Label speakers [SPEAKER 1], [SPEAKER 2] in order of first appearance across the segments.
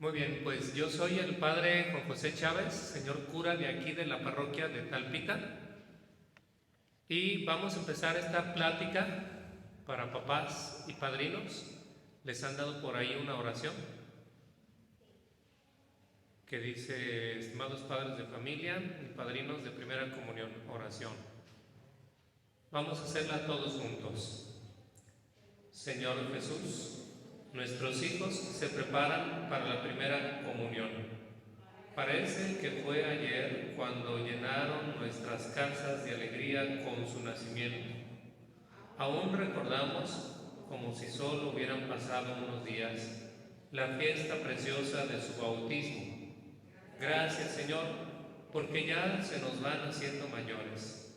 [SPEAKER 1] Muy bien, pues yo soy el padre Juan José Chávez, señor cura de aquí de la parroquia de Talpita, y vamos a empezar esta plática para papás y padrinos. Les han dado por ahí una oración que dice: estimados padres de familia y padrinos de primera comunión, oración. Vamos a hacerla todos juntos. Señor Jesús, nuestros hijos se preparan para la primera comunión. Parece que fue ayer cuando llenaron nuestras casas de alegría con su nacimiento. Aún recordamos, como si solo hubieran pasado unos días, la fiesta preciosa de su bautismo. Gracias, Señor, porque ya se nos van haciendo mayores.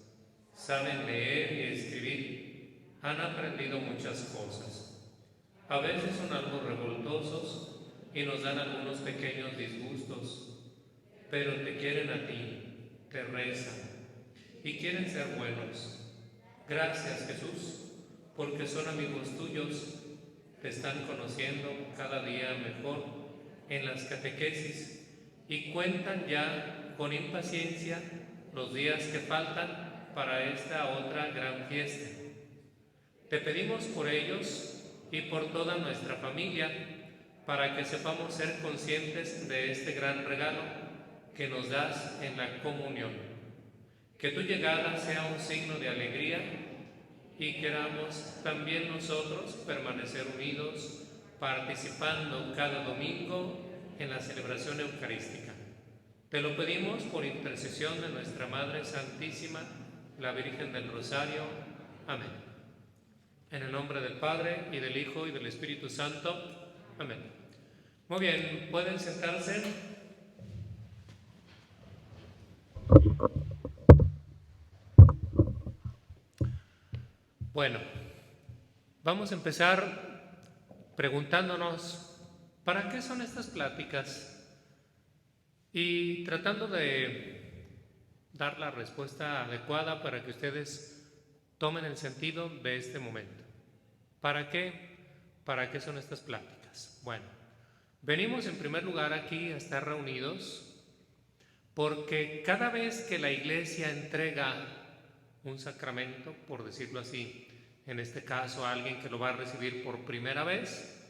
[SPEAKER 1] Saben leer y escribir, han aprendido muchas cosas. A veces son algo revoltosos y nos dan algunos pequeños disgustos, pero te quieren a ti, te rezan y quieren ser buenos. Gracias, Jesús, porque son amigos tuyos, te están conociendo cada día mejor en las catequesis y cuentan ya con impaciencia los días que faltan para esta otra gran fiesta. Te pedimos por ellos y por toda nuestra familia, para que sepamos ser conscientes de este gran regalo que nos das en la comunión. Que tu llegada sea un signo de alegría y queramos también nosotros permanecer unidos, participando cada domingo en la celebración eucarística. Te lo pedimos por intercesión de nuestra Madre Santísima, la Virgen del Rosario. Amén. En el nombre del Padre, y del Hijo, y del Espíritu Santo. Amén. Muy bien, ¿pueden sentarse? Bueno, vamos a empezar preguntándonos, ¿para qué son estas pláticas? Y tratando de dar la respuesta adecuada para que ustedes tomen el sentido de este momento. ¿Para qué? ¿Para qué son estas pláticas? Bueno, venimos en primer lugar aquí a estar reunidos porque cada vez que la Iglesia entrega un sacramento, por decirlo así, en este caso a alguien que lo va a recibir por primera vez,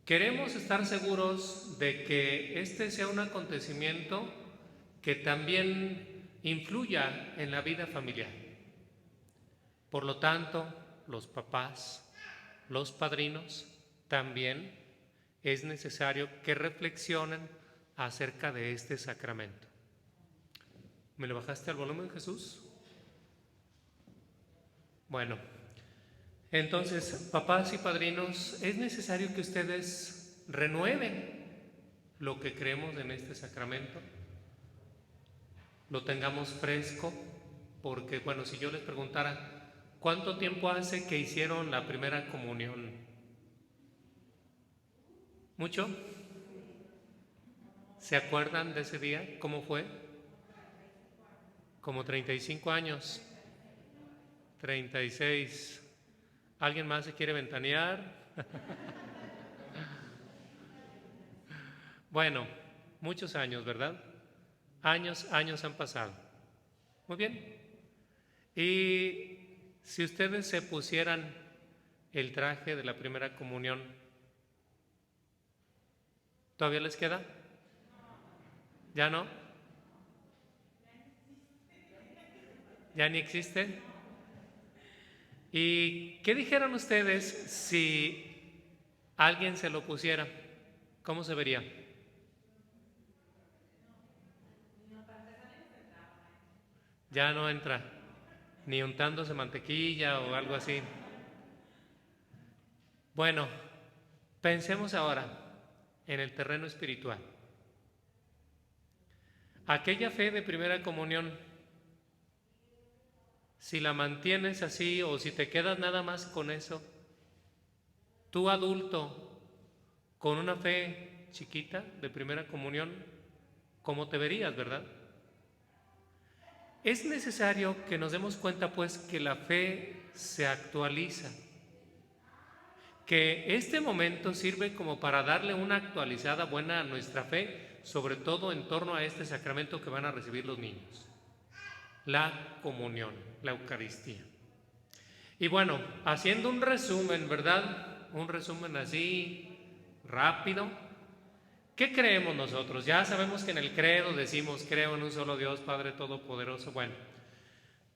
[SPEAKER 1] queremos estar seguros de que este sea un acontecimiento que también influya en la vida familiar. Por lo tanto, los papás, los padrinos, también es necesario que reflexionen acerca de este sacramento. ¿Me lo bajaste al volumen, Jesús? Bueno, entonces, papás y padrinos, es necesario que ustedes renueven lo que creemos en este sacramento, lo tengamos fresco, porque, bueno, si yo les preguntara, ¿cuánto tiempo hace que hicieron la primera comunión? ¿Mucho? ¿Se acuerdan de ese día? ¿Cómo fue? Como 35 años. 36. ¿Alguien más se quiere ventanear? Bueno, muchos años, ¿verdad? Años han pasado. Muy bien. Y si ustedes se pusieran el traje de la primera comunión, ¿todavía les queda? ¿Ya no? ¿Ya ni existe? ¿Y qué dijeron ustedes si alguien se lo pusiera? ¿Cómo se vería? Ya no entra, ni untándose mantequilla o algo así. Bueno, pensemos ahora en el terreno espiritual. Aquella fe de primera comunión, si la mantienes así o si te quedas nada más con eso, tú adulto, con una fe chiquita de primera comunión, ¿cómo te verías, verdad? Es necesario que nos demos cuenta, pues, que la fe se actualiza, que este momento sirve como para darle una actualizada buena a nuestra fe, sobre todo en torno a este sacramento que van a recibir los niños, la comunión, la Eucaristía. Y bueno, haciendo un resumen, ¿verdad? Un resumen así rápido. ¿Qué creemos nosotros? Ya sabemos que en el credo decimos, creo en un solo Dios, Padre Todopoderoso. Bueno,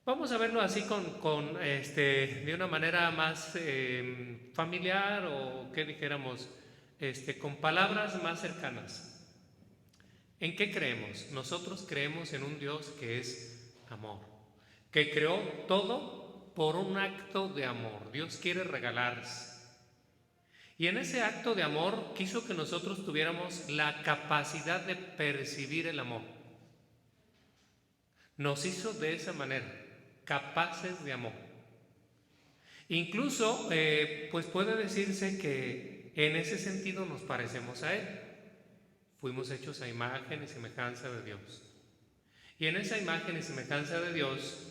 [SPEAKER 1] vamos a verlo así de una manera más familiar, o que dijéramos, con palabras más cercanas. ¿En qué creemos? Nosotros creemos en un Dios que es amor, que creó todo por un acto de amor. Dios quiere regalarse. Y en ese acto de amor quiso que nosotros tuviéramos la capacidad de percibir el amor. Nos hizo de esa manera, capaces de amor. Incluso, pues puede decirse que en ese sentido nos parecemos a Él. Fuimos hechos a imagen y semejanza de Dios. Y en esa imagen y semejanza de Dios,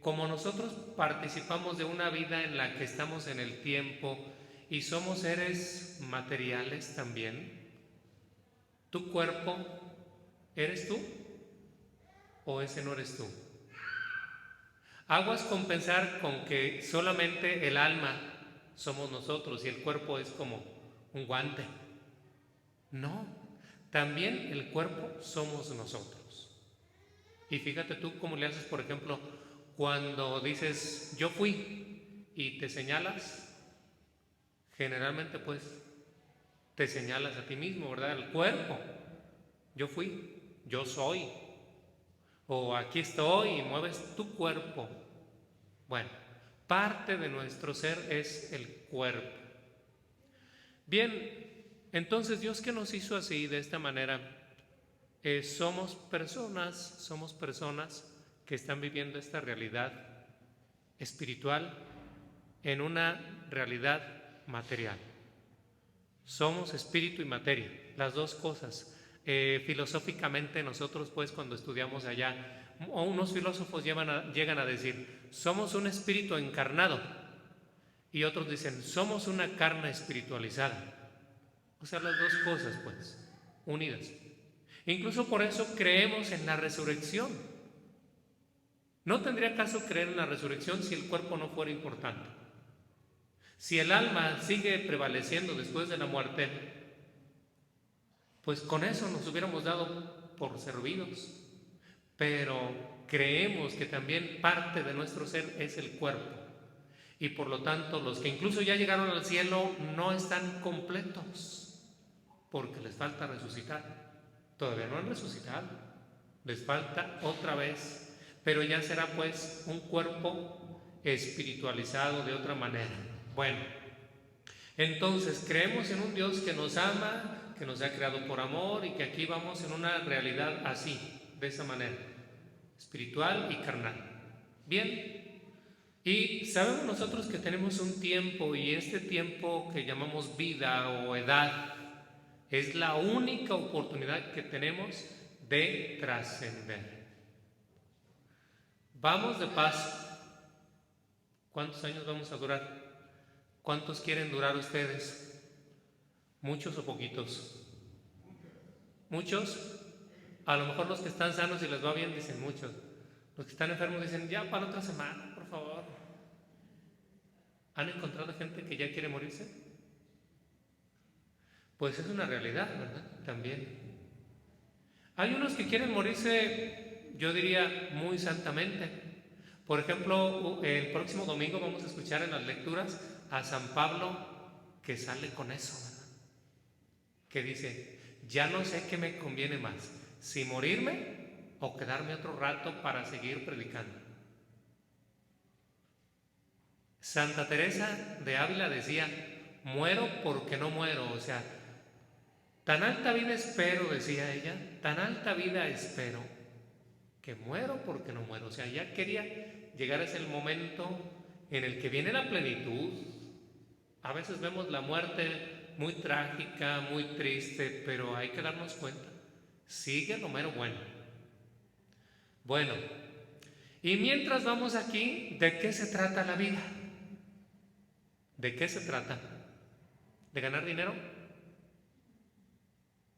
[SPEAKER 1] como nosotros participamos de una vida en la que estamos en el tiempo y somos seres materiales también, ¿tu cuerpo eres tú o ese no eres tú? Aguas con pensar con que solamente el alma somos nosotros y el cuerpo es como un guante. No, también el cuerpo somos nosotros. Y fíjate tú cómo le haces, por ejemplo, cuando dices yo fui y te señalas, generalmente pues te señalas a ti mismo, ¿verdad? El cuerpo, yo fui, yo soy, o aquí estoy, y mueves tu cuerpo. Bueno, parte de nuestro ser es el cuerpo. Bien, entonces Dios, que nos hizo así, de esta manera, somos personas que están viviendo esta realidad espiritual en una realidad material. Somos espíritu y materia, las dos cosas. Filosóficamente nosotros, pues, cuando estudiamos allá, unos filósofos llegan a decir, somos un espíritu encarnado, y otros dicen, somos una carne espiritualizada. O sea, las dos cosas, pues, unidas. Incluso por eso creemos en la resurrección. No tendría caso creer en la resurrección si el cuerpo no fuera importante. Si el alma sigue prevaleciendo después de la muerte, pues con eso nos hubiéramos dado por servidos. Pero creemos que también parte de nuestro ser es el cuerpo. Y por lo tanto, los que incluso ya llegaron al cielo no están completos, porque les falta resucitar. Todavía no han resucitado, les falta otra vez, pero ya será pues un cuerpo espiritualizado de otra manera. Bueno, entonces creemos en un Dios que nos ama, que nos ha creado por amor, y que aquí vamos en una realidad así, de esa manera, espiritual y carnal. Bien, y sabemos nosotros que tenemos un tiempo, y este tiempo que llamamos vida o edad es la única oportunidad que tenemos de trascender. Vamos de paso. ¿Cuántos años vamos a durar? ¿Cuántos quieren durar ustedes? ¿Muchos o poquitos? ¿Muchos? A lo mejor los que están sanos y les va bien dicen muchos. Los que están enfermos dicen ya para otra semana, por favor. ¿Han encontrado gente que ya quiere morirse? Pues es una realidad, ¿verdad? También. Hay unos que quieren morirse, yo diría, muy santamente. Por ejemplo, el próximo domingo vamos a escuchar en las lecturas a San Pablo, que sale con eso, ¿verdad? Que dice, ya no sé qué me conviene más, si morirme o quedarme otro rato para seguir predicando. Santa Teresa de Ávila decía, muero porque no muero, o sea, tan alta vida espero, decía ella, tan alta vida espero, que muero porque no muero. O sea, ya quería llegar a ese momento en el que viene la plenitud. A veces vemos la muerte muy trágica, muy triste, pero hay que darnos cuenta, sigue lo mero bueno. Bueno, y mientras vamos aquí, ¿de qué se trata la vida? ¿De qué se trata? ¿De ganar dinero?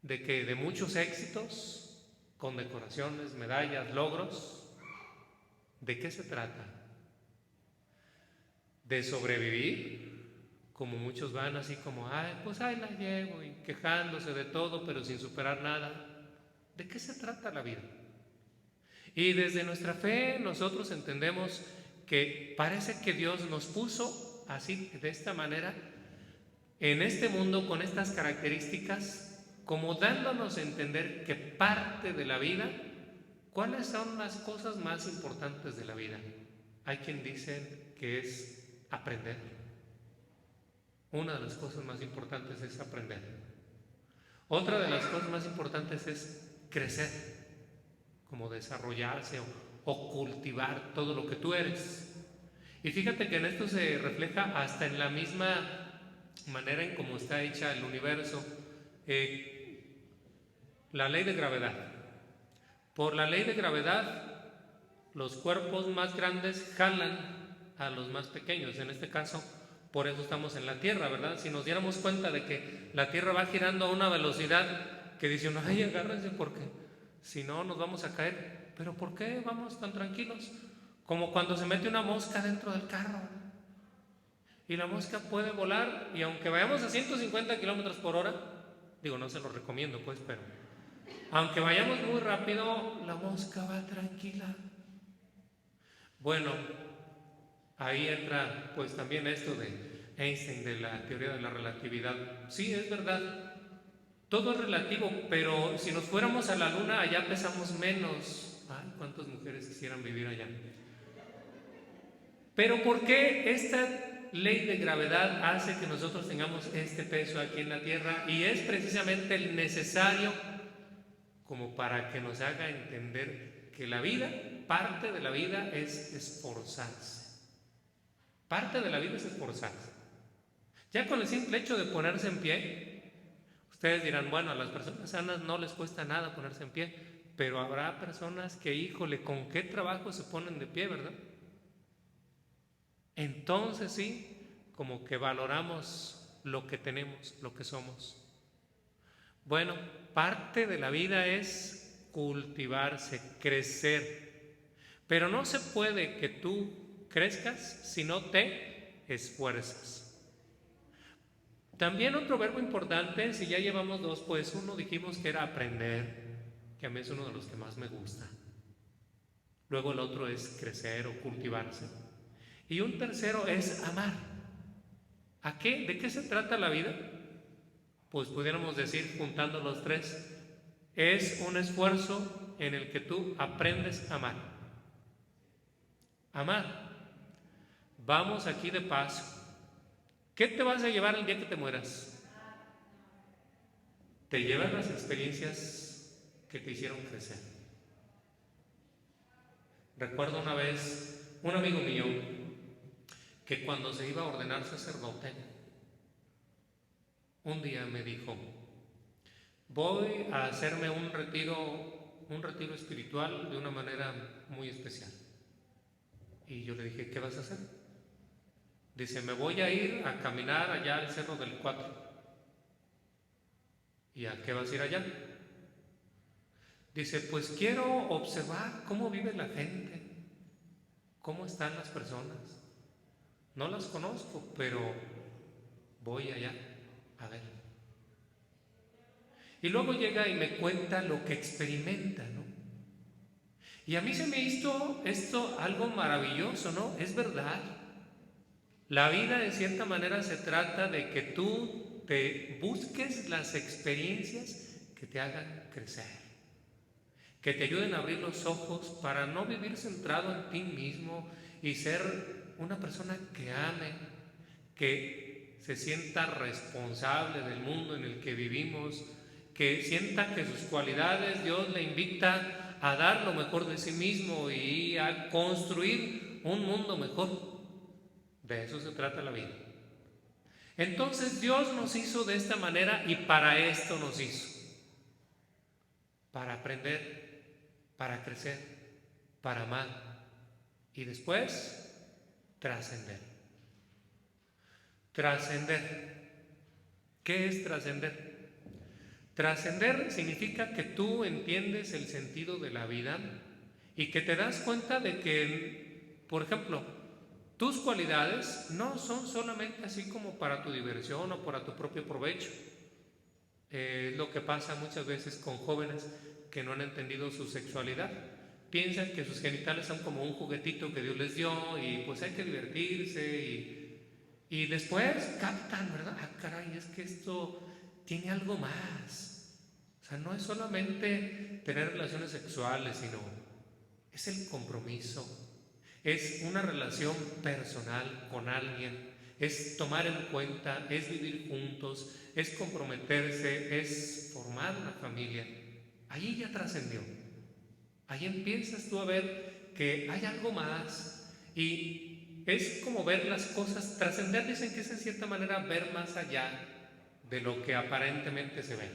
[SPEAKER 1] ¿De muchos éxitos, condecoraciones, medallas, logros? ¿De qué se trata? ¿De sobrevivir? Como muchos van así como, ay, pues ahí la llevo, y quejándose de todo, pero sin superar nada. ¿De qué se trata la vida? Y desde nuestra fe nosotros entendemos que parece que Dios nos puso así, de esta manera, en este mundo con estas características, como dándonos a entender que parte de la vida, ¿cuáles son las cosas más importantes de la vida? Hay quien dice que es aprender. Una de las cosas más importantes es aprender. Otra de las cosas más importantes es crecer, como desarrollarse o cultivar todo lo que tú eres. Y fíjate que en esto se refleja hasta en la misma manera en cómo está hecha el universo. La ley de gravedad. Por la ley de gravedad, los cuerpos más grandes jalan a los más pequeños. En este caso, por eso estamos en la Tierra, ¿verdad? Si nos diéramos cuenta de que la Tierra va girando a una velocidad que dice uno, ay, agárrense porque si no nos vamos a caer. ¿Pero por qué vamos tan tranquilos? Como cuando se mete una mosca dentro del carro. Y la mosca puede volar y aunque vayamos a 150 kilómetros por hora, digo, no se lo recomiendo pues, pero aunque vayamos muy rápido, la mosca va tranquila. Bueno, ahí entra pues también esto de Einstein, de la teoría de la relatividad. Sí, es verdad, todo es relativo, pero si nos fuéramos a la luna, allá pesamos menos. Ay, ¿cuántas mujeres quisieran vivir allá? Pero ¿por qué esta ley de gravedad hace que nosotros tengamos este peso aquí en la Tierra? Y es precisamente el necesario como para que nos haga entender que la vida, parte de la vida es esforzarse. Parte de la vida es esforzarse. Ya con el simple hecho de ponerse en pie, ustedes dirán, bueno, a las personas sanas no les cuesta nada ponerse en pie, pero habrá personas que, híjole, ¿con qué trabajo se ponen de pie, verdad? Entonces sí, como que valoramos lo que tenemos, lo que somos. Bueno, parte de la vida es cultivarse, crecer, pero no se puede que tú crezcas si no te esfuerzas. También otro verbo importante, si ya llevamos dos, pues uno dijimos que era aprender, que a mí es uno de los que más me gusta. Luego el otro es crecer o cultivarse. Y un tercero es amar. ¿A qué? ¿De qué se trata la vida? Pues pudiéramos decir, juntando los tres, es un esfuerzo en el que tú aprendes a amar. Amar. Vamos aquí de paso. ¿Qué te vas a llevar el día que te mueras? Te llevan las experiencias que te hicieron crecer. Recuerdo una vez un amigo mío que cuando se iba a ordenar sacerdote, un día me dijo, voy a hacerme un retiro espiritual de una manera muy especial. Y yo le dije, ¿qué vas a hacer? Dice, me voy a ir a caminar allá al Cerro del Cuatro. ¿Y a qué vas a ir allá? Dice, pues quiero observar cómo vive la gente, cómo están las personas. No las conozco, pero voy allá a ver. Y luego llega y me cuenta lo que experimenta, ¿no? Y a mí se me hizo esto algo maravilloso, ¿no? Es verdad. La vida de cierta manera se trata de que tú te busques las experiencias que te hagan crecer, que te ayuden a abrir los ojos para no vivir centrado en ti mismo y ser una persona que ame, que se sienta responsable del mundo en el que vivimos, que sienta que sus cualidades Dios le invita a dar lo mejor de sí mismo y a construir un mundo mejor. De eso se trata la vida. Entonces Dios nos hizo de esta manera y para esto nos hizo. Para aprender, para crecer, para amar y después trascender. Trascender. ¿Qué es trascender? Trascender significa que tú entiendes el sentido de la vida y que te das cuenta de que, por ejemplo, tus cualidades no son solamente así como para tu diversión o para tu propio provecho. Lo que pasa muchas veces con jóvenes que no han entendido su sexualidad. Piensan que sus genitales son como un juguetito que Dios les dio y pues hay que divertirse y después captan, ¿verdad? Ah, caray, es que esto tiene algo más. O sea, no es solamente tener relaciones sexuales, sino es el compromiso, es una relación personal con alguien, es tomar en cuenta, es vivir juntos, es comprometerse, es formar una familia. Ahí ya trascendió. Ahí empiezas tú a ver que hay algo más y es como ver las cosas. Trascender dicen que es en cierta manera ver más allá de lo que aparentemente se ve.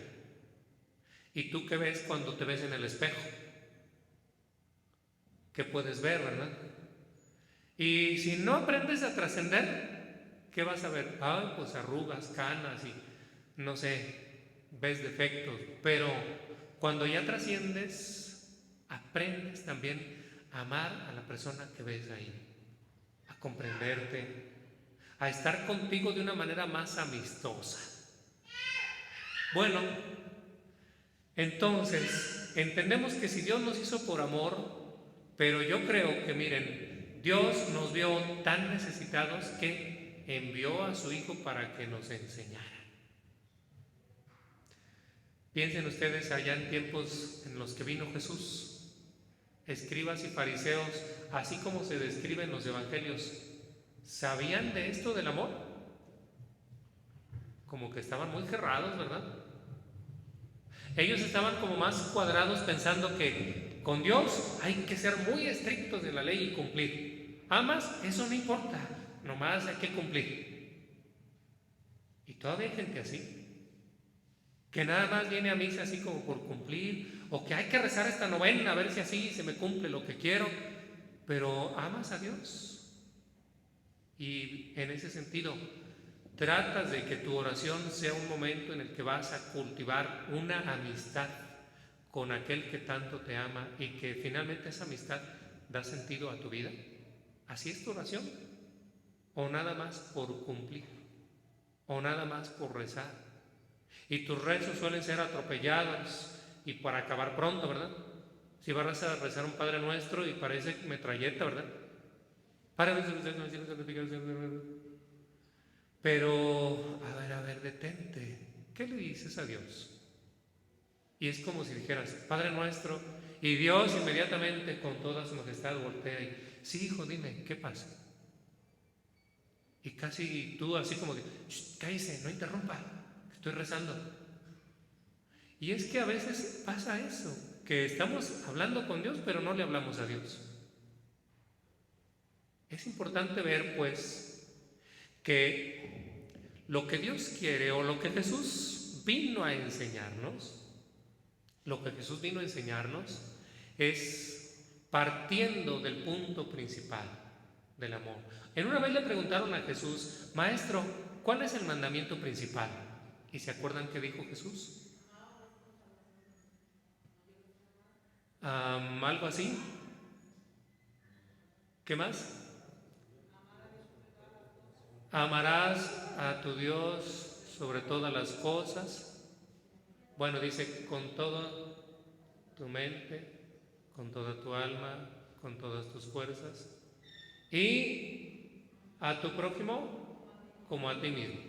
[SPEAKER 1] ¿Y tú qué ves cuando te ves en el espejo? ¿Qué puedes ver, verdad? Y si no aprendes a trascender, ¿qué vas a ver? Ah, pues arrugas, canas y no sé, ves defectos. Pero cuando ya trasciendes, aprendes también a amar a la persona que ves ahí, a comprenderte, a estar contigo de una manera más amistosa. Bueno, entonces, entendemos que si Dios nos hizo por amor, pero yo creo que miren, Dios nos vio tan necesitados que envió a su Hijo para que nos enseñara. Piensen ustedes allá en tiempos en los que vino Jesús, escribas y fariseos, así como se describe en los evangelios, ¿sabían de esto del amor? Como que estaban muy cerrados, ¿verdad? Ellos estaban como más cuadrados pensando que con Dios hay que ser muy estrictos de la ley y cumplir. Amas, eso no importa, nomás hay que cumplir. Y todavía hay gente así, que nada más viene a misa así como por cumplir, o que hay que rezar esta novena a ver si así se me cumple lo que quiero, pero amas a Dios. Y en ese sentido, tratas de que tu oración sea un momento en el que vas a cultivar una amistad con aquel que tanto te ama y que finalmente esa amistad da sentido a tu vida. ¿Así es tu oración? ¿O nada más por cumplir? ¿O nada más por rezar? Y tus rezos suelen ser atropellados y para acabar pronto, ¿verdad? Si vas a rezar un Padre Nuestro y parece metralleta, ¿verdad? Pero, a ver, detente. ¿Qué le dices a Dios? Y es como si dijeras, Padre Nuestro, y Dios inmediatamente con toda su majestad voltea y, sí, hijo, dime, ¿qué pasa? Y casi tú así como que, cállese, no interrumpa, estoy rezando. Y es que a veces pasa eso, que estamos hablando con Dios, pero no le hablamos a Dios. Es importante ver, pues, que lo que Dios quiere o lo que Jesús vino a enseñarnos, es partiendo del punto principal del amor. En una vez le preguntaron a Jesús, Maestro, ¿cuál es el mandamiento principal? ¿Y se acuerdan qué dijo Jesús? Algo así. ¿Qué más? Amarás a tu Dios sobre todas las cosas. Bueno, dice, con toda tu mente, con toda tu alma, con todas tus fuerzas. Y a tu prójimo como a ti mismo.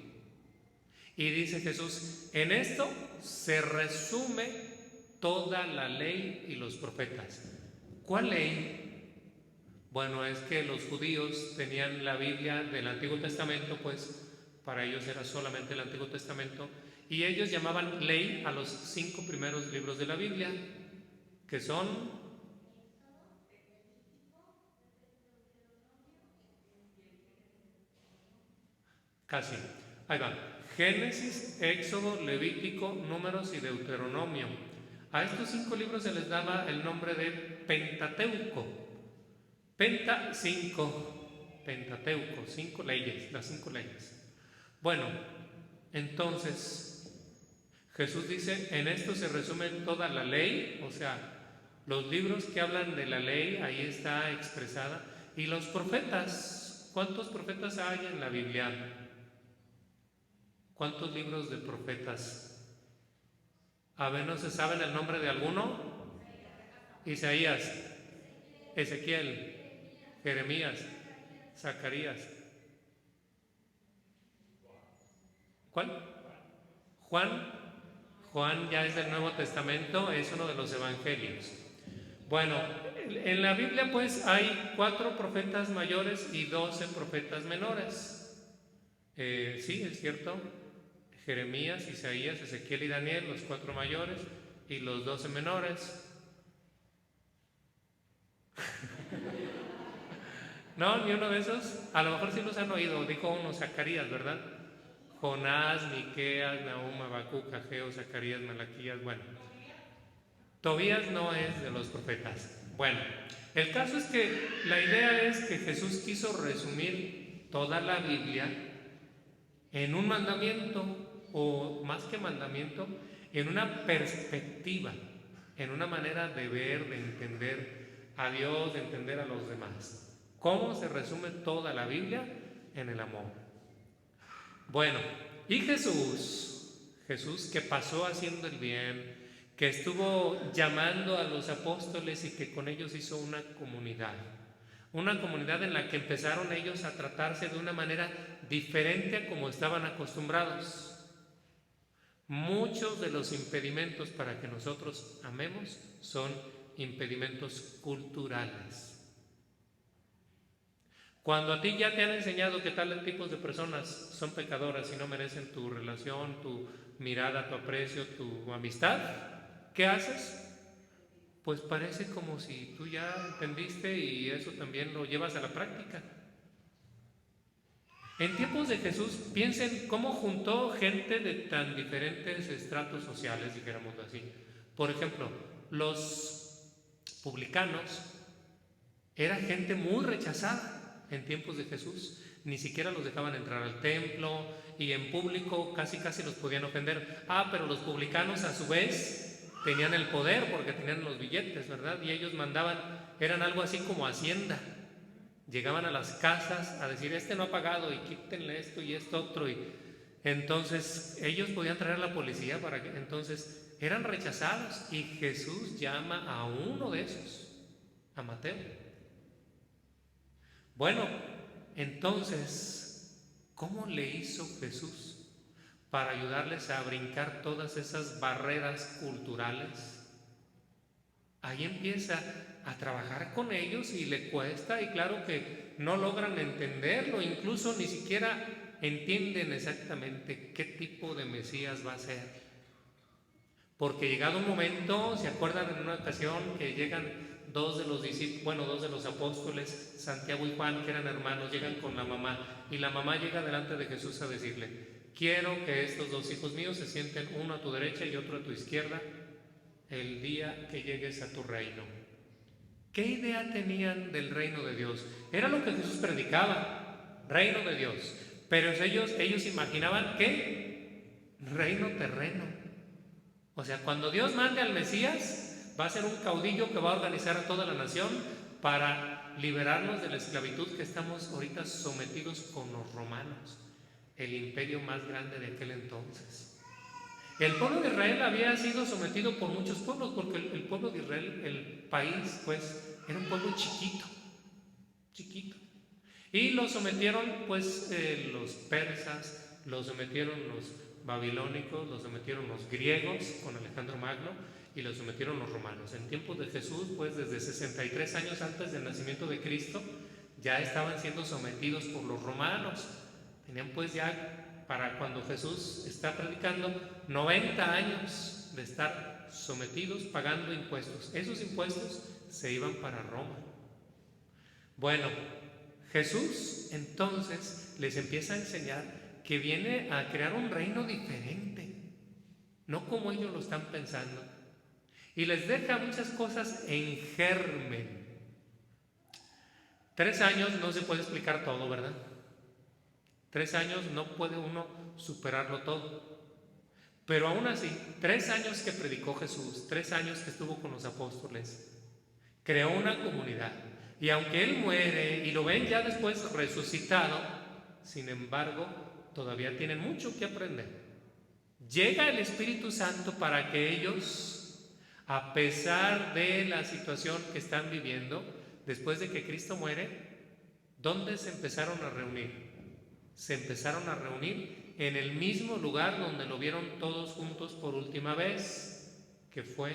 [SPEAKER 1] Y dice Jesús, en esto se resume toda la ley y los profetas. ¿Cuál ley? Bueno, es que los judíos tenían la Biblia del Antiguo Testamento, pues para ellos era solamente el Antiguo Testamento, y ellos llamaban ley a los 5 primeros libros de la Biblia, que son casi, ahí va, Génesis, Éxodo, Levítico, Números y Deuteronomio. A estos 5 libros se les daba el nombre de Pentateuco. Pentateuco, 5 leyes, las 5 leyes. Bueno, entonces Jesús dice, en esto se resume toda la ley, o sea, los libros que hablan de la ley, ahí está expresada, y los profetas. ¿Cuántos profetas hay en la Biblia? ¿Cuántos libros de profetas? A ver, ¿no se saben el nombre de alguno? Isaías, Ezequiel, Jeremías, Zacarías. ¿Cuál? Juan. Juan ya es del Nuevo Testamento, es uno de los evangelios. Bueno, en la Biblia pues hay 4 profetas mayores y 12 profetas menores. Sí, es cierto. Jeremías, Isaías, Ezequiel y Daniel, los 4 mayores y los 12 menores. ¿No? ¿Ni uno de esos? A lo mejor sí los han oído, dijo uno, Zacarías, ¿verdad? Jonás, Miqueas, Nahum, Habacuc, Ageo, Zacarías, Malaquías, bueno. Tobías no es de los profetas. Bueno, el caso es que la idea es que Jesús quiso resumir toda la Biblia en un mandamiento, o más que mandamiento, en una perspectiva, en una manera de ver, de entender a Dios, de entender a los demás. ¿Cómo se resume toda la Biblia? En el amor. Bueno, y Jesús que pasó haciendo el bien, que estuvo llamando a los apóstoles y que con ellos hizo una comunidad en la que empezaron ellos a tratarse de una manera diferente a como estaban acostumbrados. Muchos de los impedimentos para que nosotros amemos son impedimentos culturales. Cuando a ti ya te han enseñado que tales tipos de personas son pecadoras y no merecen tu relación, tu mirada, tu aprecio, tu amistad, ¿qué haces? Pues parece como si tú ya entendiste y eso también lo llevas a la práctica. En tiempos de Jesús, piensen cómo juntó gente de tan diferentes estratos sociales, dijéramos así. Por ejemplo, los publicanos eran gente muy rechazada en tiempos de Jesús. Ni siquiera los dejaban entrar al templo y en público casi los podían ofender. Pero los publicanos a su vez tenían el poder porque tenían los billetes, ¿verdad? Y ellos mandaban, eran algo así como hacienda. Llegaban a las casas a decir, este no ha pagado y quítenle esto y esto otro. Y entonces ellos podían traer a la policía para que entonces eran rechazados. Y Jesús llama a uno de esos, a Mateo. Bueno, entonces, ¿cómo le hizo Jesús para ayudarles a brincar todas esas barreras culturales? Ahí empieza a trabajar con ellos y le cuesta, y claro que no logran entenderlo, incluso ni siquiera entienden exactamente qué tipo de Mesías va a ser. Porque llegado un momento, ¿se acuerdan en una ocasión que llegan dos de los discípulos, dos de los apóstoles, Santiago y Juan, que eran hermanos, llegan con la mamá, y la mamá llega delante de Jesús a decirle, quiero que estos 2 hijos míos se sienten, uno a tu derecha y otro a tu izquierda, el día que llegues a tu reino. ¿Qué idea tenían del reino de Dios? Era lo que Jesús predicaba, reino de Dios, pero ellos imaginaban que reino terreno. O sea, cuando Dios mande al Mesías, va a ser un caudillo que va a organizar a toda la nación para liberarnos de la esclavitud que estamos ahorita sometidos con los romanos, el imperio más grande de aquel entonces. El pueblo de Israel había sido sometido por muchos pueblos, porque el pueblo de Israel, el país, pues, era un pueblo chiquito. Y lo sometieron, pues, los persas, lo sometieron los babilónicos, lo sometieron los griegos con Alejandro Magno y lo sometieron los romanos. En tiempos de Jesús, pues desde 63 años antes del nacimiento de Cristo, ya estaban siendo sometidos por los romanos. Tenían pues ya, para cuando Jesús está predicando, 90 años de estar sometidos pagando impuestos. Esos impuestos se iban para Roma. Bueno, Jesús entonces les empieza a enseñar que viene a crear un reino diferente, no como ellos lo están pensando, y les deja muchas cosas en germen. 3 años no se puede explicar todo, ¿verdad? 3 años no puede uno superarlo todo. Pero aún así, 3 años que predicó Jesús, 3 años que estuvo con los apóstoles, creó una comunidad. Y aunque Él muere y lo ven ya después resucitado, sin embargo, todavía tienen mucho que aprender. Llega el Espíritu Santo para que ellos, a pesar de la situación que están viviendo, después de que Cristo muere, ¿dónde se empezaron a reunir? Se empezaron a reunir en el mismo lugar donde lo vieron todos juntos por última vez, que fue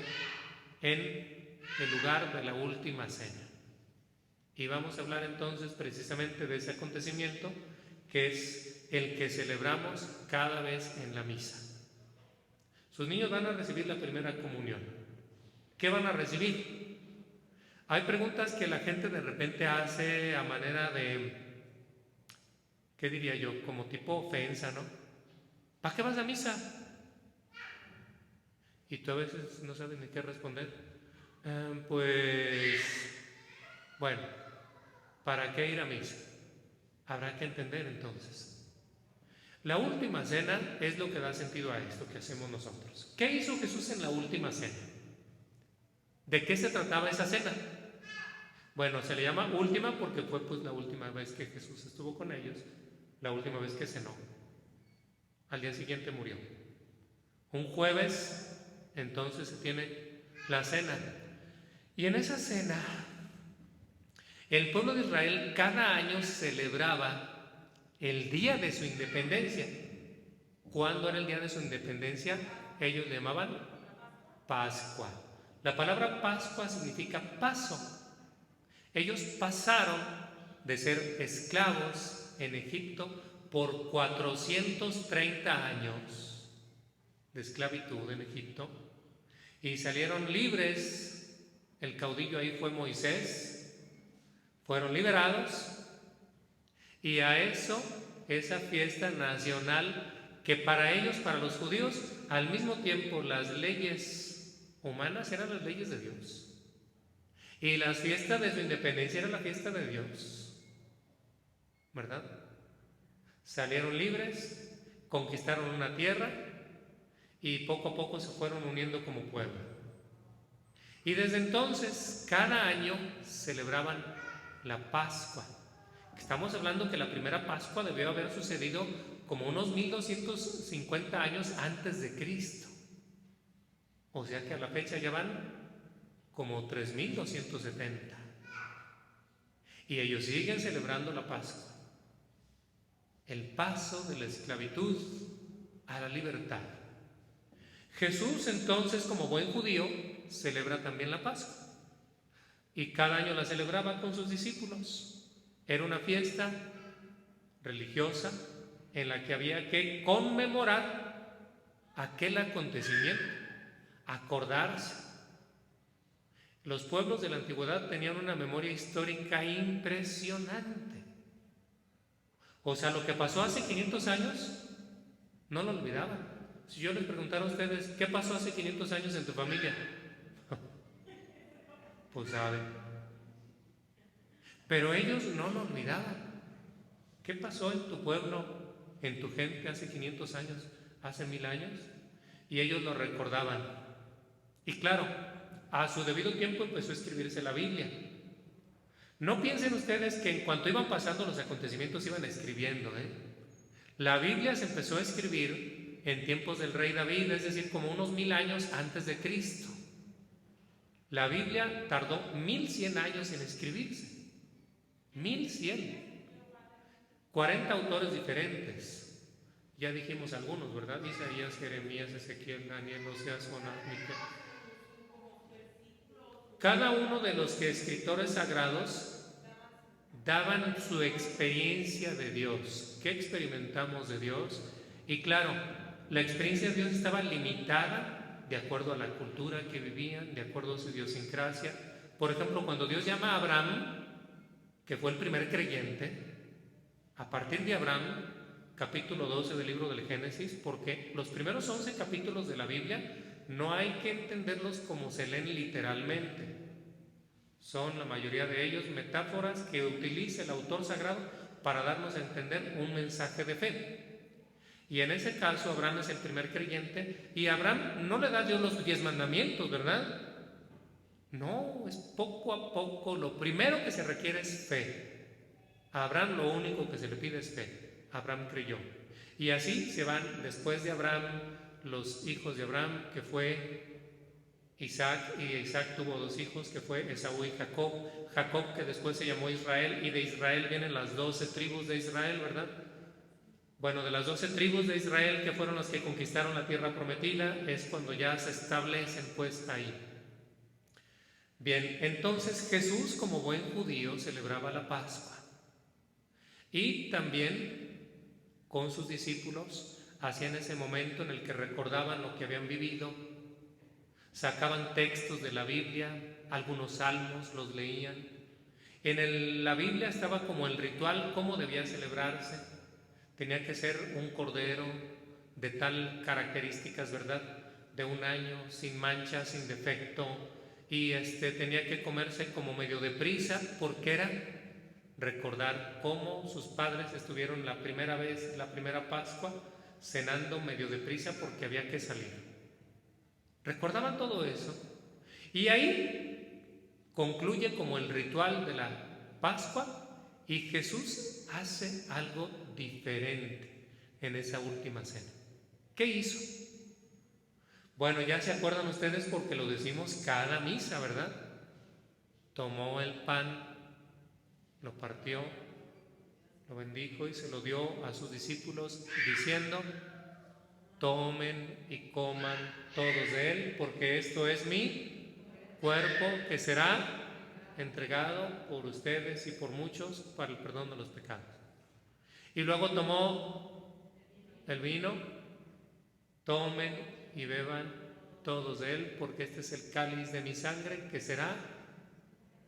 [SPEAKER 1] en el lugar de la última cena. Y vamos a hablar entonces precisamente de ese acontecimiento, que es el que celebramos cada vez en la misa. Sus niños van a recibir la primera comunión. ¿Qué van a recibir? Hay preguntas que la gente de repente hace a manera de, ¿qué diría yo? Como tipo ofensa, ¿no? ¿Para qué vas a misa? Y tú a veces no sabes ni qué responder. Bueno, ¿para qué ir a misa? Habrá que entender entonces. La última cena es lo que da sentido a esto que hacemos nosotros. ¿Qué hizo Jesús en la última cena? ¿De qué se trataba esa cena? Bueno, se le llama última porque fue pues la última vez que Jesús estuvo con ellos, la última vez que cenó. Al día siguiente murió. Un jueves, entonces se tiene la cena. Y en esa cena, el pueblo de Israel cada año celebraba el día de su independencia. ¿Cuándo era el día de su independencia? Ellos le llamaban Pascua. La palabra Pascua significa paso. Ellos pasaron de ser esclavos en Egipto por 430 años de esclavitud en Egipto y salieron libres. El caudillo ahí fue Moisés. Fueron liberados. Y a eso, esa fiesta nacional que para ellos, para los judíos, al mismo tiempo las leyes humanas eran las leyes de Dios. Y la fiesta de su independencia era la fiesta de Dios. ¿Verdad? Salieron libres, conquistaron una tierra y poco a poco se fueron uniendo como pueblo. Y desde entonces, cada año celebraban la Pascua. Estamos hablando que la primera Pascua debió haber sucedido como unos 1250 años antes de Cristo. O sea que a la fecha ya van como 3270. Y ellos siguen celebrando la Pascua. El paso de la esclavitud a la libertad. Jesús entonces, como buen judío, celebra también la Pascua. Y cada año la celebraba con sus discípulos. Era una fiesta religiosa en la que había que conmemorar aquel acontecimiento, acordarse. Los pueblos de la antigüedad tenían una memoria histórica impresionante. O sea, lo que pasó hace 500 años, no lo olvidaban. Si yo les preguntara a ustedes, ¿qué pasó hace 500 años en tu familia? Pues saben. Pero ellos no lo olvidaban. ¿Qué pasó en tu pueblo, en tu gente hace 500 años, hace 1000 años? Y ellos lo recordaban. Y claro, a su debido tiempo empezó a escribirse la Biblia. No piensen ustedes que en cuanto iban pasando los acontecimientos iban escribiendo. La Biblia se empezó a escribir en tiempos del rey David, es decir, como unos 1000 años antes de Cristo. La Biblia tardó 1100 años en escribirse. 1100. 40 autores diferentes. Ya dijimos algunos, ¿verdad? Isaías, Jeremías, Ezequiel, Daniel, Oseas, Jonás, Miqueas. Cada uno de los escritores sagrados daban su experiencia de Dios. ¿Qué experimentamos de Dios? Y claro, la experiencia de Dios estaba limitada de acuerdo a la cultura que vivían, de acuerdo a su idiosincrasia. Por ejemplo, cuando Dios llama a Abraham, que fue el primer creyente, a partir de Abraham, capítulo 12 del libro del Génesis, porque los primeros 11 capítulos de la Biblia no hay que entenderlos como se leen literalmente. Son la mayoría de ellos metáforas que utiliza el autor sagrado para darnos a entender un mensaje de fe. Y en ese caso Abraham es el primer creyente, y Abraham no le da a Dios los 10 mandamientos, ¿verdad? No, es poco a poco. Lo primero que se requiere es fe. A Abraham lo único que se le pide es fe. Abraham creyó. Y así se van después de Abraham los hijos de Abraham, que fue Isaac, y Isaac tuvo 2 hijos, que fue Esaú y Jacob. Jacob, que después se llamó Israel, y de Israel vienen las 12 tribus de Israel, ¿verdad? Bueno, de las 12 tribus de Israel, que fueron las que conquistaron la tierra prometida, es cuando ya se establecen pues ahí. Bien, entonces Jesús, como buen judío, celebraba la Pascua, y también con sus discípulos hacían ese momento en el que recordaban lo que habían vivido, sacaban textos de la Biblia, algunos salmos los leían. La Biblia estaba como el ritual, cómo debía celebrarse. Tenía que ser un cordero de tal características, ¿verdad? De 1 año, sin mancha, sin defecto, y tenía que comerse como medio deprisa, porque era recordar cómo sus padres estuvieron la primera vez, la primera Pascua, cenando medio deprisa porque había que salir. Recordaban todo eso, y ahí concluye como el ritual de la Pascua, y Jesús hace algo diferente en esa última cena. ¿Qué hizo? Bueno, ya se acuerdan ustedes porque lo decimos cada misa, ¿verdad? Tomó el pan, lo partió, lo bendijo y se lo dio a sus discípulos diciendo: tomen y coman todos de él, porque esto es mi cuerpo que será entregado por ustedes y por muchos para el perdón de los pecados. Y luego tomó el vino: tomen y beban todos de él, porque este es el cáliz de mi sangre que será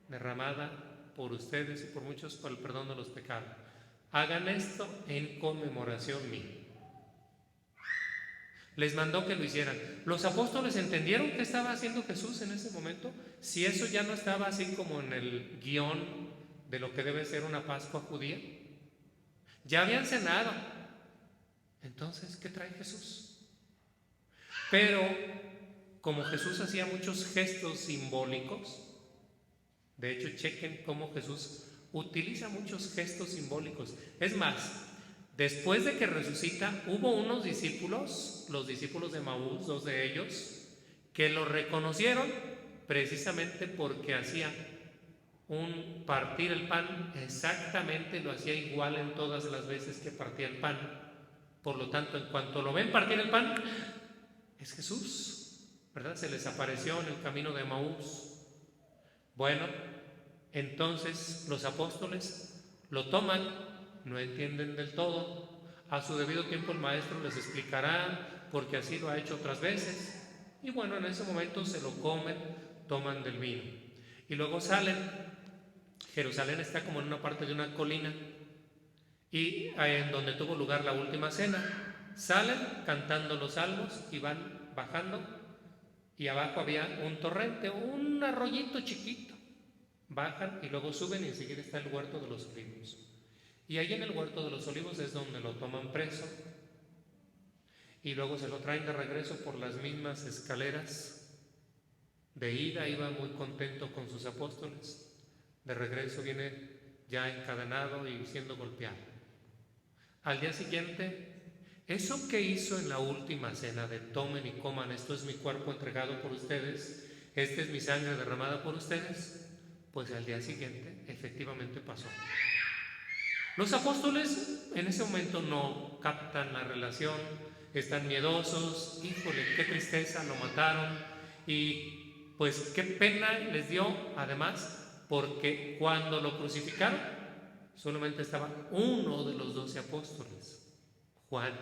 [SPEAKER 1] derramada por ustedes y por muchos para el perdón de los pecados. Hagan esto en conmemoración mía. Les mandó que lo hicieran. ¿Los apóstoles entendieron qué estaba haciendo Jesús en ese momento? Si eso ya no estaba así como en el guión de lo que debe ser una Pascua judía. Ya habían cenado. Entonces, ¿qué trae Jesús? Pero como Jesús hacía muchos gestos simbólicos, de hecho, chequen cómo Jesús utiliza muchos gestos simbólicos. Es más, después de que resucita, hubo unos discípulos, los discípulos de Maús, 2 de ellos, que lo reconocieron precisamente porque hacía un partir el pan, exactamente lo hacía igual en todas las veces que partía el pan. Por lo tanto, en cuanto lo ven partir el pan, es Jesús, ¿verdad? Se les apareció en el camino de Maús. Bueno, entonces los apóstoles lo toman, no entienden del todo. A su debido tiempo el maestro les explicará, porque así lo ha hecho otras veces. Y bueno, en ese momento se lo comen, toman del vino. Y luego salen. Jerusalén está como en una parte de una colina, y en donde tuvo lugar la última cena. Salen cantando los salmos y van bajando, y abajo había un torrente, un arroyito chiquito. Bajan y luego suben, y enseguida está el huerto de los olivos. Y ahí en el huerto de los olivos es donde lo toman preso, y luego se lo traen de regreso por las mismas escaleras. De ida iba muy contento con sus apóstoles, de regreso viene ya encadenado y siendo golpeado. Al día siguiente, eso que hizo en la última cena de tomen y coman, esto es mi cuerpo entregado por ustedes, esta es mi sangre derramada por ustedes, pues al día siguiente efectivamente pasó. Los apóstoles en ese momento no captan la relación, están miedosos, híjole, qué tristeza, lo mataron, y pues qué pena les dio, además, porque cuando lo crucificaron solamente estaba uno de los 12 apóstoles, Juan,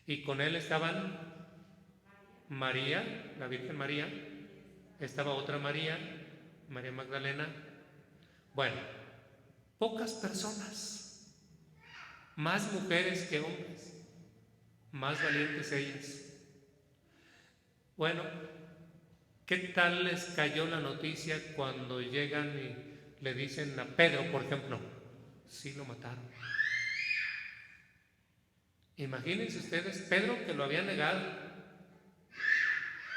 [SPEAKER 1] y con él estaban María, la Virgen María, estaba otra María, María Magdalena. Bueno, pocas personas, más mujeres que hombres, más valientes ellas. Bueno, ¿qué tal les cayó la noticia cuando llegan y le dicen a Pedro, por ejemplo: sí lo mataron. Imagínense ustedes, Pedro, que lo había negado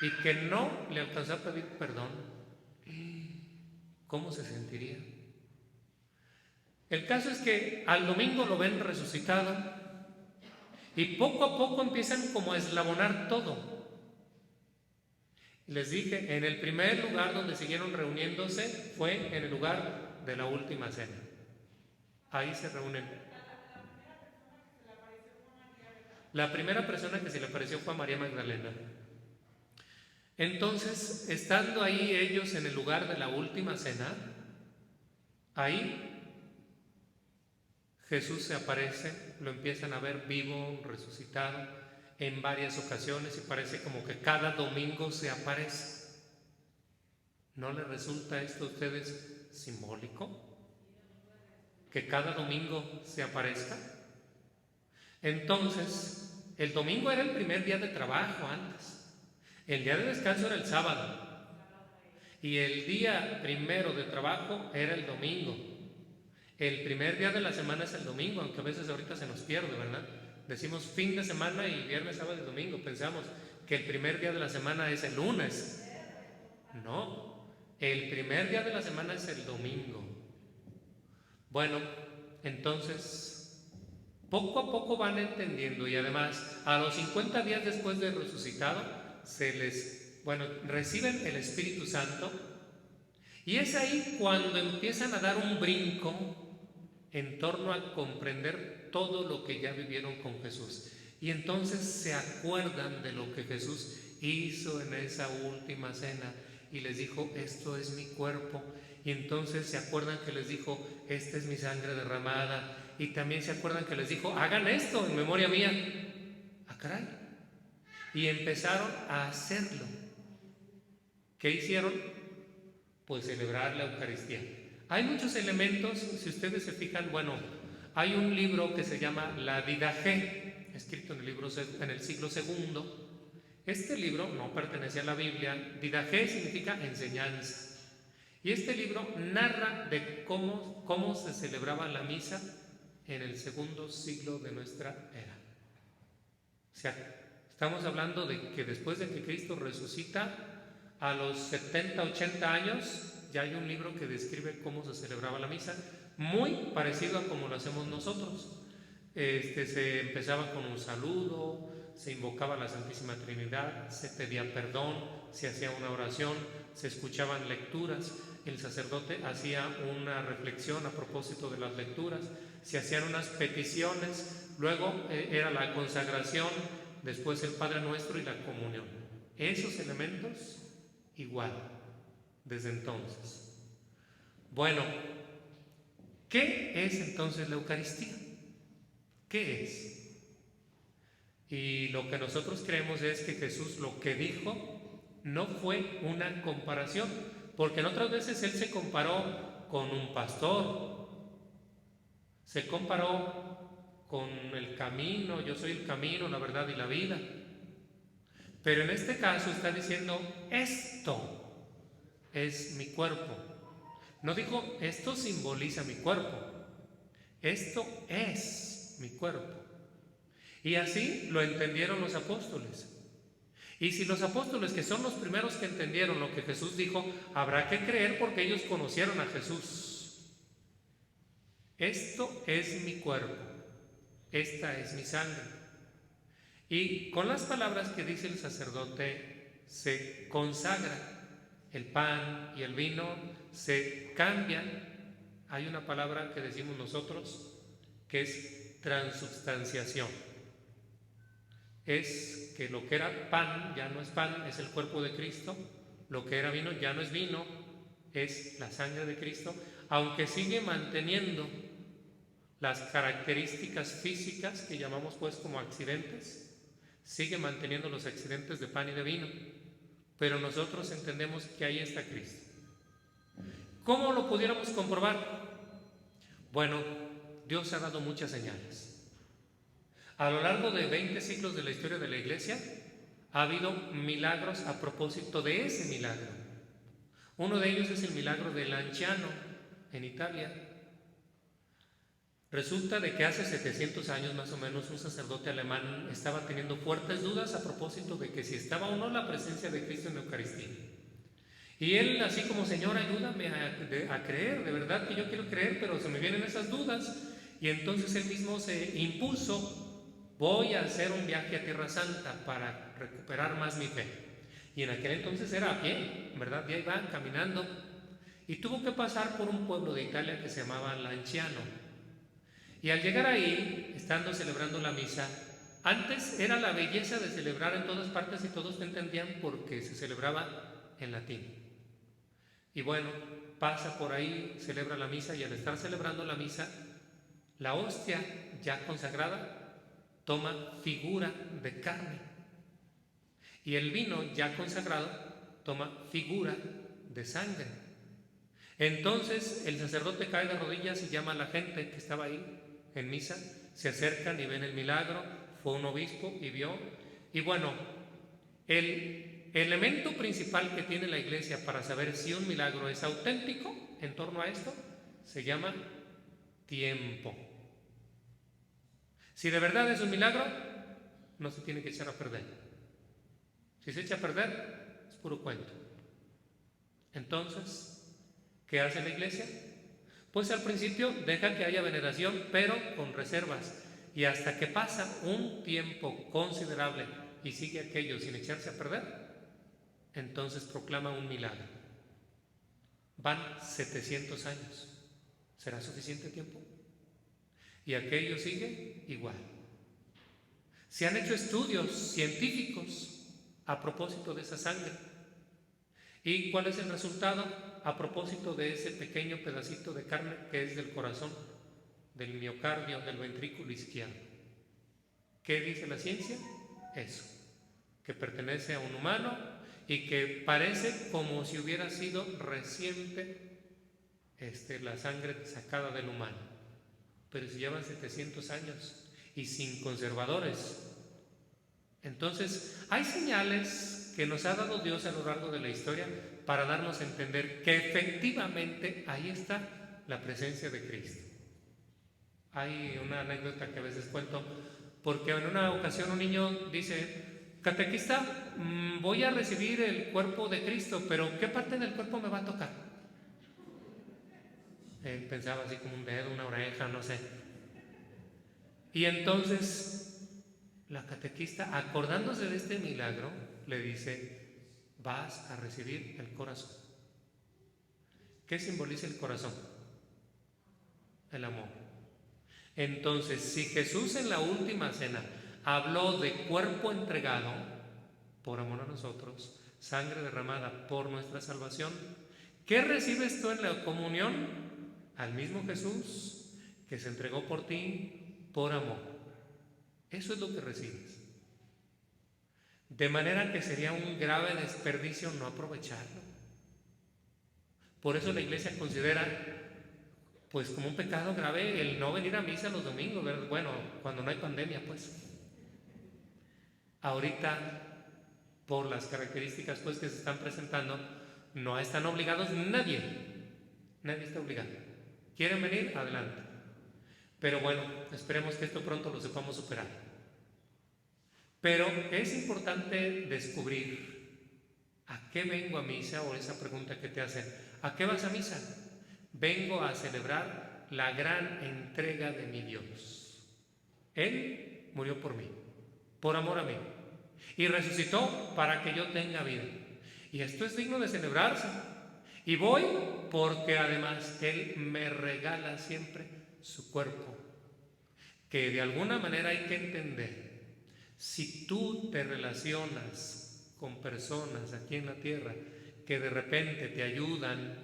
[SPEAKER 1] y que no le alcanzó a pedir perdón. ¿Cómo se sentiría? El caso es que al domingo lo ven resucitado y poco a poco empiezan como a eslabonar todo. Les dije, en el primer lugar donde siguieron reuniéndose fue en el lugar de la última cena. Ahí se reúnen. La primera persona que se le apareció fue a María Magdalena. Entonces, estando ahí ellos en el lugar de la última cena, ahí Jesús se aparece, lo empiezan a ver vivo, resucitado, en varias ocasiones y parece como que cada domingo se aparece. ¿No les resulta esto a ustedes simbólico? ¿Que cada domingo se aparezca? Entonces, el domingo era el primer día de trabajo antes. El día de descanso era el sábado. Y el día primero de trabajo era el domingo. El primer día de la semana es el domingo, aunque a veces ahorita se nos pierde, ¿verdad? Decimos fin de semana y viernes, sábado y domingo. Pensamos que el primer día de la semana es el lunes. No, el primer día de la semana es el domingo. Bueno, entonces, poco a poco van entendiendo y además, a los 50 días después de resucitado, reciben el Espíritu Santo y es ahí cuando empiezan a dar un brinco en torno a comprender todo lo que ya vivieron con Jesús. Y entonces se acuerdan de lo que Jesús hizo en esa última cena y les dijo, esto es mi cuerpo. Y entonces se acuerdan que les dijo, esta es mi sangre derramada. Y también se acuerdan que les dijo, hagan esto en memoria mía. ¡Ah, caray! Y empezaron a hacerlo. ¿Qué hicieron? Pues celebrar la Eucaristía. Hay muchos elementos, si ustedes se fijan, hay un libro que se llama La Didaché, escrito en el siglo II. Este libro no pertenece a la Biblia. Didaché significa enseñanza. Y este libro narra de cómo se celebraba la misa en el segundo siglo de nuestra era. O sea, estamos hablando de que después de que Cristo resucita, a los 70, 80 años, ya hay un libro que describe cómo se celebraba la misa, muy parecido a como lo hacemos nosotros. Se empezaba con un saludo, se invocaba a la Santísima Trinidad, se pedía perdón, se hacía una oración, se escuchaban lecturas, el sacerdote hacía una reflexión a propósito de las lecturas, se hacían unas peticiones, luego era la consagración, después el Padre Nuestro y la comunión. Esos elementos igual, desde entonces. Bueno, ¿qué es entonces la Eucaristía? ¿Qué es? Y lo que nosotros creemos es que Jesús lo que dijo no fue una comparación, porque en otras veces Él se comparó con un pastor, se comparó con el camino, yo soy el camino, la verdad y la vida. Pero en este caso está diciendo, esto es mi cuerpo. No dijo, esto simboliza mi cuerpo. Esto es mi cuerpo. Y así lo entendieron los apóstoles. Y si los apóstoles, que son los primeros que entendieron lo que Jesús dijo, habrá que creer porque ellos conocieron a Jesús. Esto es mi cuerpo. Esta es mi sangre. Y con las palabras que dice el sacerdote se consagra. El pan y el vino se cambian. Hay una palabra que decimos nosotros que es transubstanciación. Es que lo que era pan ya no es pan, es el cuerpo de Cristo. Lo que era vino ya no es vino, es la sangre de Cristo, aunque sigue manteniendo las características físicas que llamamos pues como accidentes. Sigue manteniendo los accidentes de pan y de vino, pero nosotros entendemos que ahí está Cristo. ¿Cómo lo pudiéramos comprobar? Bueno, Dios ha dado muchas señales. A lo largo de 20 siglos de la historia de la Iglesia ha habido milagros a propósito de ese milagro. Uno de ellos es el milagro del Lanciano en Italia. Resulta de que hace 700 años más o menos un sacerdote alemán estaba teniendo fuertes dudas a propósito de que si estaba o no la presencia de Cristo en la Eucaristía. Y él, así como: Señor, ayúdame a creer, de verdad que yo quiero creer, pero se me vienen esas dudas. Y entonces él mismo se impuso: voy a hacer un viaje a Tierra Santa para recuperar más mi fe. Y en aquel entonces era a pie, ¿verdad? Ya iba caminando. Y tuvo que pasar por un pueblo de Italia que se llamaba Lanciano. Y al llegar ahí, estando celebrando la misa, antes era la belleza de celebrar en todas partes y todos te entendían porque se celebraba en latín. Y bueno, pasa por ahí, celebra la misa, y al estar celebrando la misa, la hostia ya consagrada toma figura de carne. Y el vino ya consagrado toma figura de sangre. Entonces el sacerdote cae de rodillas y llama a la gente que estaba ahí en misa, se acercan y ven el milagro. Fue un obispo y vio. Y bueno, el elemento principal que tiene la Iglesia para saber si un milagro es auténtico en torno a esto se llama tiempo. Si de verdad es un milagro, no se tiene que echar a perder. Si se echa a perder, es puro cuento. Entonces, ¿qué hace la Iglesia? Pues al principio deja que haya veneración, pero con reservas. Y hasta que pasa un tiempo considerable y sigue aquello sin echarse a perder, entonces proclama un milagro. Van 700 años. ¿Será suficiente tiempo? Y aquello sigue igual. Se han hecho estudios científicos a propósito de esa sangre. ¿Y cuál es el resultado? A propósito de ese pequeño pedacito de carne que es del corazón, del miocardio, del ventrículo izquierdo. ¿Qué dice la ciencia? Eso, que pertenece a un humano y que parece como si hubiera sido reciente la sangre sacada del humano. Pero si llevan 700 años y sin conservadores. Entonces, hay señales que nos ha dado Dios a lo largo de la historia para darnos a entender que efectivamente ahí está la presencia de Cristo. Hay una anécdota que a veces cuento, porque en una ocasión un niño dice: catequista, voy a recibir el cuerpo de Cristo, pero ¿qué parte del cuerpo me va a tocar? Él pensaba así como un dedo, una oreja, no sé. Y entonces la catequista, acordándose de este milagro, le dice: vas a recibir el corazón. ¿Qué simboliza el corazón? El amor. Entonces, si Jesús en la última cena habló de cuerpo entregado por amor a nosotros, sangre derramada por nuestra salvación, ¿qué recibes tú en la comunión? Al mismo Jesús que se entregó por ti por amor. Eso es lo que recibes. De manera que sería un grave desperdicio no aprovecharlo. Por eso la Iglesia considera pues como un pecado grave el no venir a misa los domingos, ¿verdad? Bueno, cuando no hay pandemia, pues. Ahorita, por las características pues que se están presentando, no están obligados nadie. Nadie está obligado. ¿Quieren venir? Adelante. Pero bueno, esperemos que esto pronto lo sepamos superar. Pero es importante descubrir a qué vengo a misa, o esa pregunta que te hacen: ¿a qué vas a misa? Vengo a celebrar la gran entrega de mi Dios. Él murió por mí, por amor a mí, y resucitó para que yo tenga vida. Y esto es digno de celebrarse. Y voy porque además Él me regala siempre su cuerpo, que de alguna manera hay que entender. Si tú te relacionas con personas aquí en la tierra que de repente te ayudan,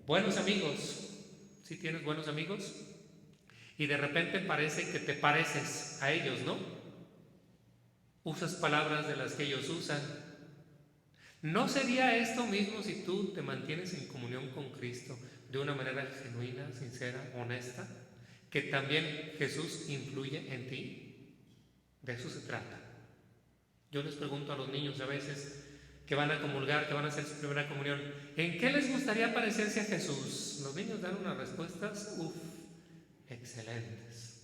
[SPEAKER 1] buenos amigos, si tienes buenos amigos, y de repente parece que te pareces a ellos, ¿no? Usas palabras de las que ellos usan. ¿No sería esto mismo si tú te mantienes en comunión con Cristo de una manera genuina, sincera, honesta? Que también Jesús influye en ti. De eso se trata. Yo les pregunto a los niños a veces que van a comulgar, que van a hacer su primera comunión: ¿en qué les gustaría parecerse a Jesús? Los niños dan unas respuestas, excelentes.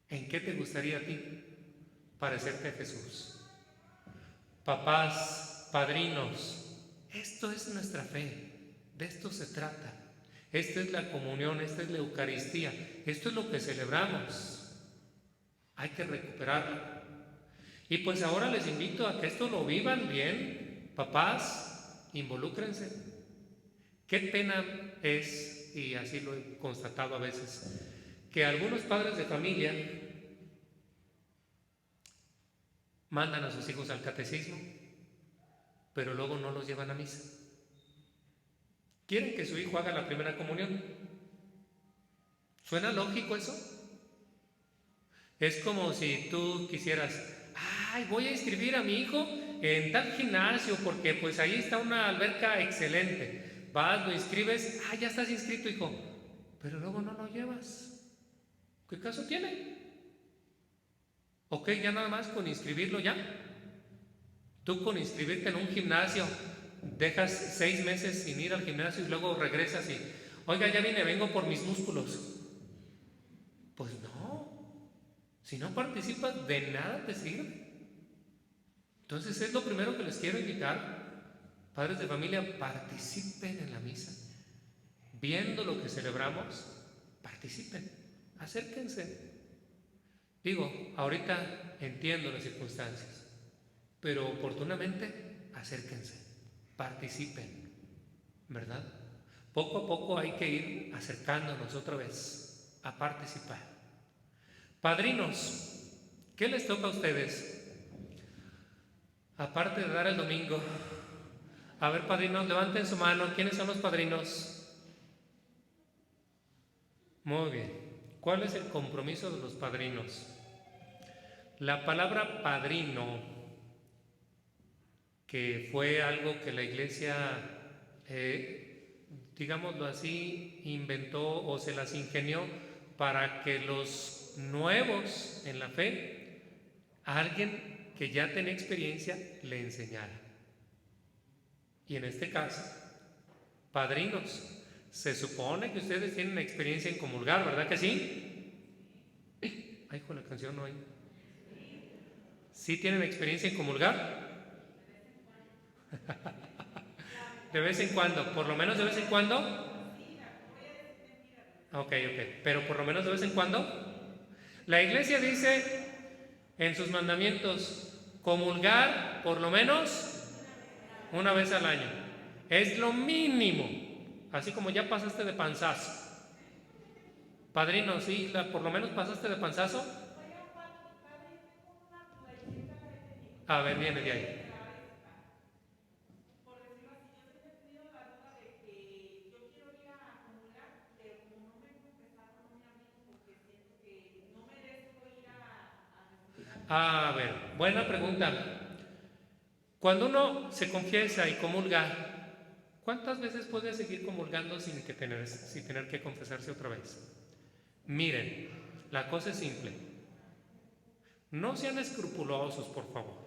[SPEAKER 1] ¿En qué te gustaría a ti parecerte a Jesús? Papás, padrinos, esto es nuestra fe, de esto se trata. Esta es la comunión, esta es la Eucaristía, esto es lo que celebramos. Hay que recuperarlo. Y pues ahora les invito a que esto lo vivan bien. Papás, involúcrense. Qué pena es, y así lo he constatado a veces, que algunos padres de familia mandan a sus hijos al catecismo, pero luego no los llevan a misa. Quieren que su hijo haga la primera comunión. ¿Suena lógico eso? Es como si tú quisieras, ay, voy a inscribir a mi hijo en tal gimnasio porque pues ahí está una alberca excelente. Vas, lo inscribes, ya estás inscrito, hijo, pero luego no lo llevas. ¿Qué caso tiene? Ok, ya nada más con inscribirlo ya. Tú con inscribirte en un gimnasio, dejas 6 meses sin ir al gimnasio y luego regresas y, oiga, ya vine, vengo por mis músculos. Pues no, si no participas, de nada te sirve. Entonces es lo primero que les quiero invitar. Padres de familia, participen en la misa. Viendo lo que celebramos, participen, acérquense. Digo, ahorita entiendo las circunstancias, pero oportunamente acérquense, participen, ¿verdad? Poco a poco hay que ir acercándonos otra vez a participar. Padrinos, ¿qué les toca a ustedes? Aparte de dar el domingo. A ver, padrinos, levanten su mano. ¿Quiénes son los padrinos? Muy bien. ¿Cuál es el compromiso de los padrinos? La palabra padrino, que fue algo que la Iglesia, digámoslo así, inventó o se las ingenió para que los nuevos en la fe, a alguien que ya tenía experiencia, le enseñara. Y en este caso, padrinos, se supone que ustedes tienen experiencia en comulgar, ¿verdad que sí? Ay, con la canción no hay. ¿Sí tienen experiencia en comulgar? De vez en cuando, por lo menos de vez en cuando. Ok, pero por lo menos de vez en cuando. La Iglesia dice en sus mandamientos, comulgar por lo menos una vez al año. Es lo mínimo, así como ya pasaste de panzazo. Padrino, ¿sí? ¿Por lo menos pasaste de panzazo? A ver, viene de ahí. A ver, buena pregunta. Cuando uno se confiesa y comulga, ¿cuántas veces puede seguir comulgando sin tener que confesarse otra vez? Miren, la cosa es simple. No sean escrupulosos, por favor.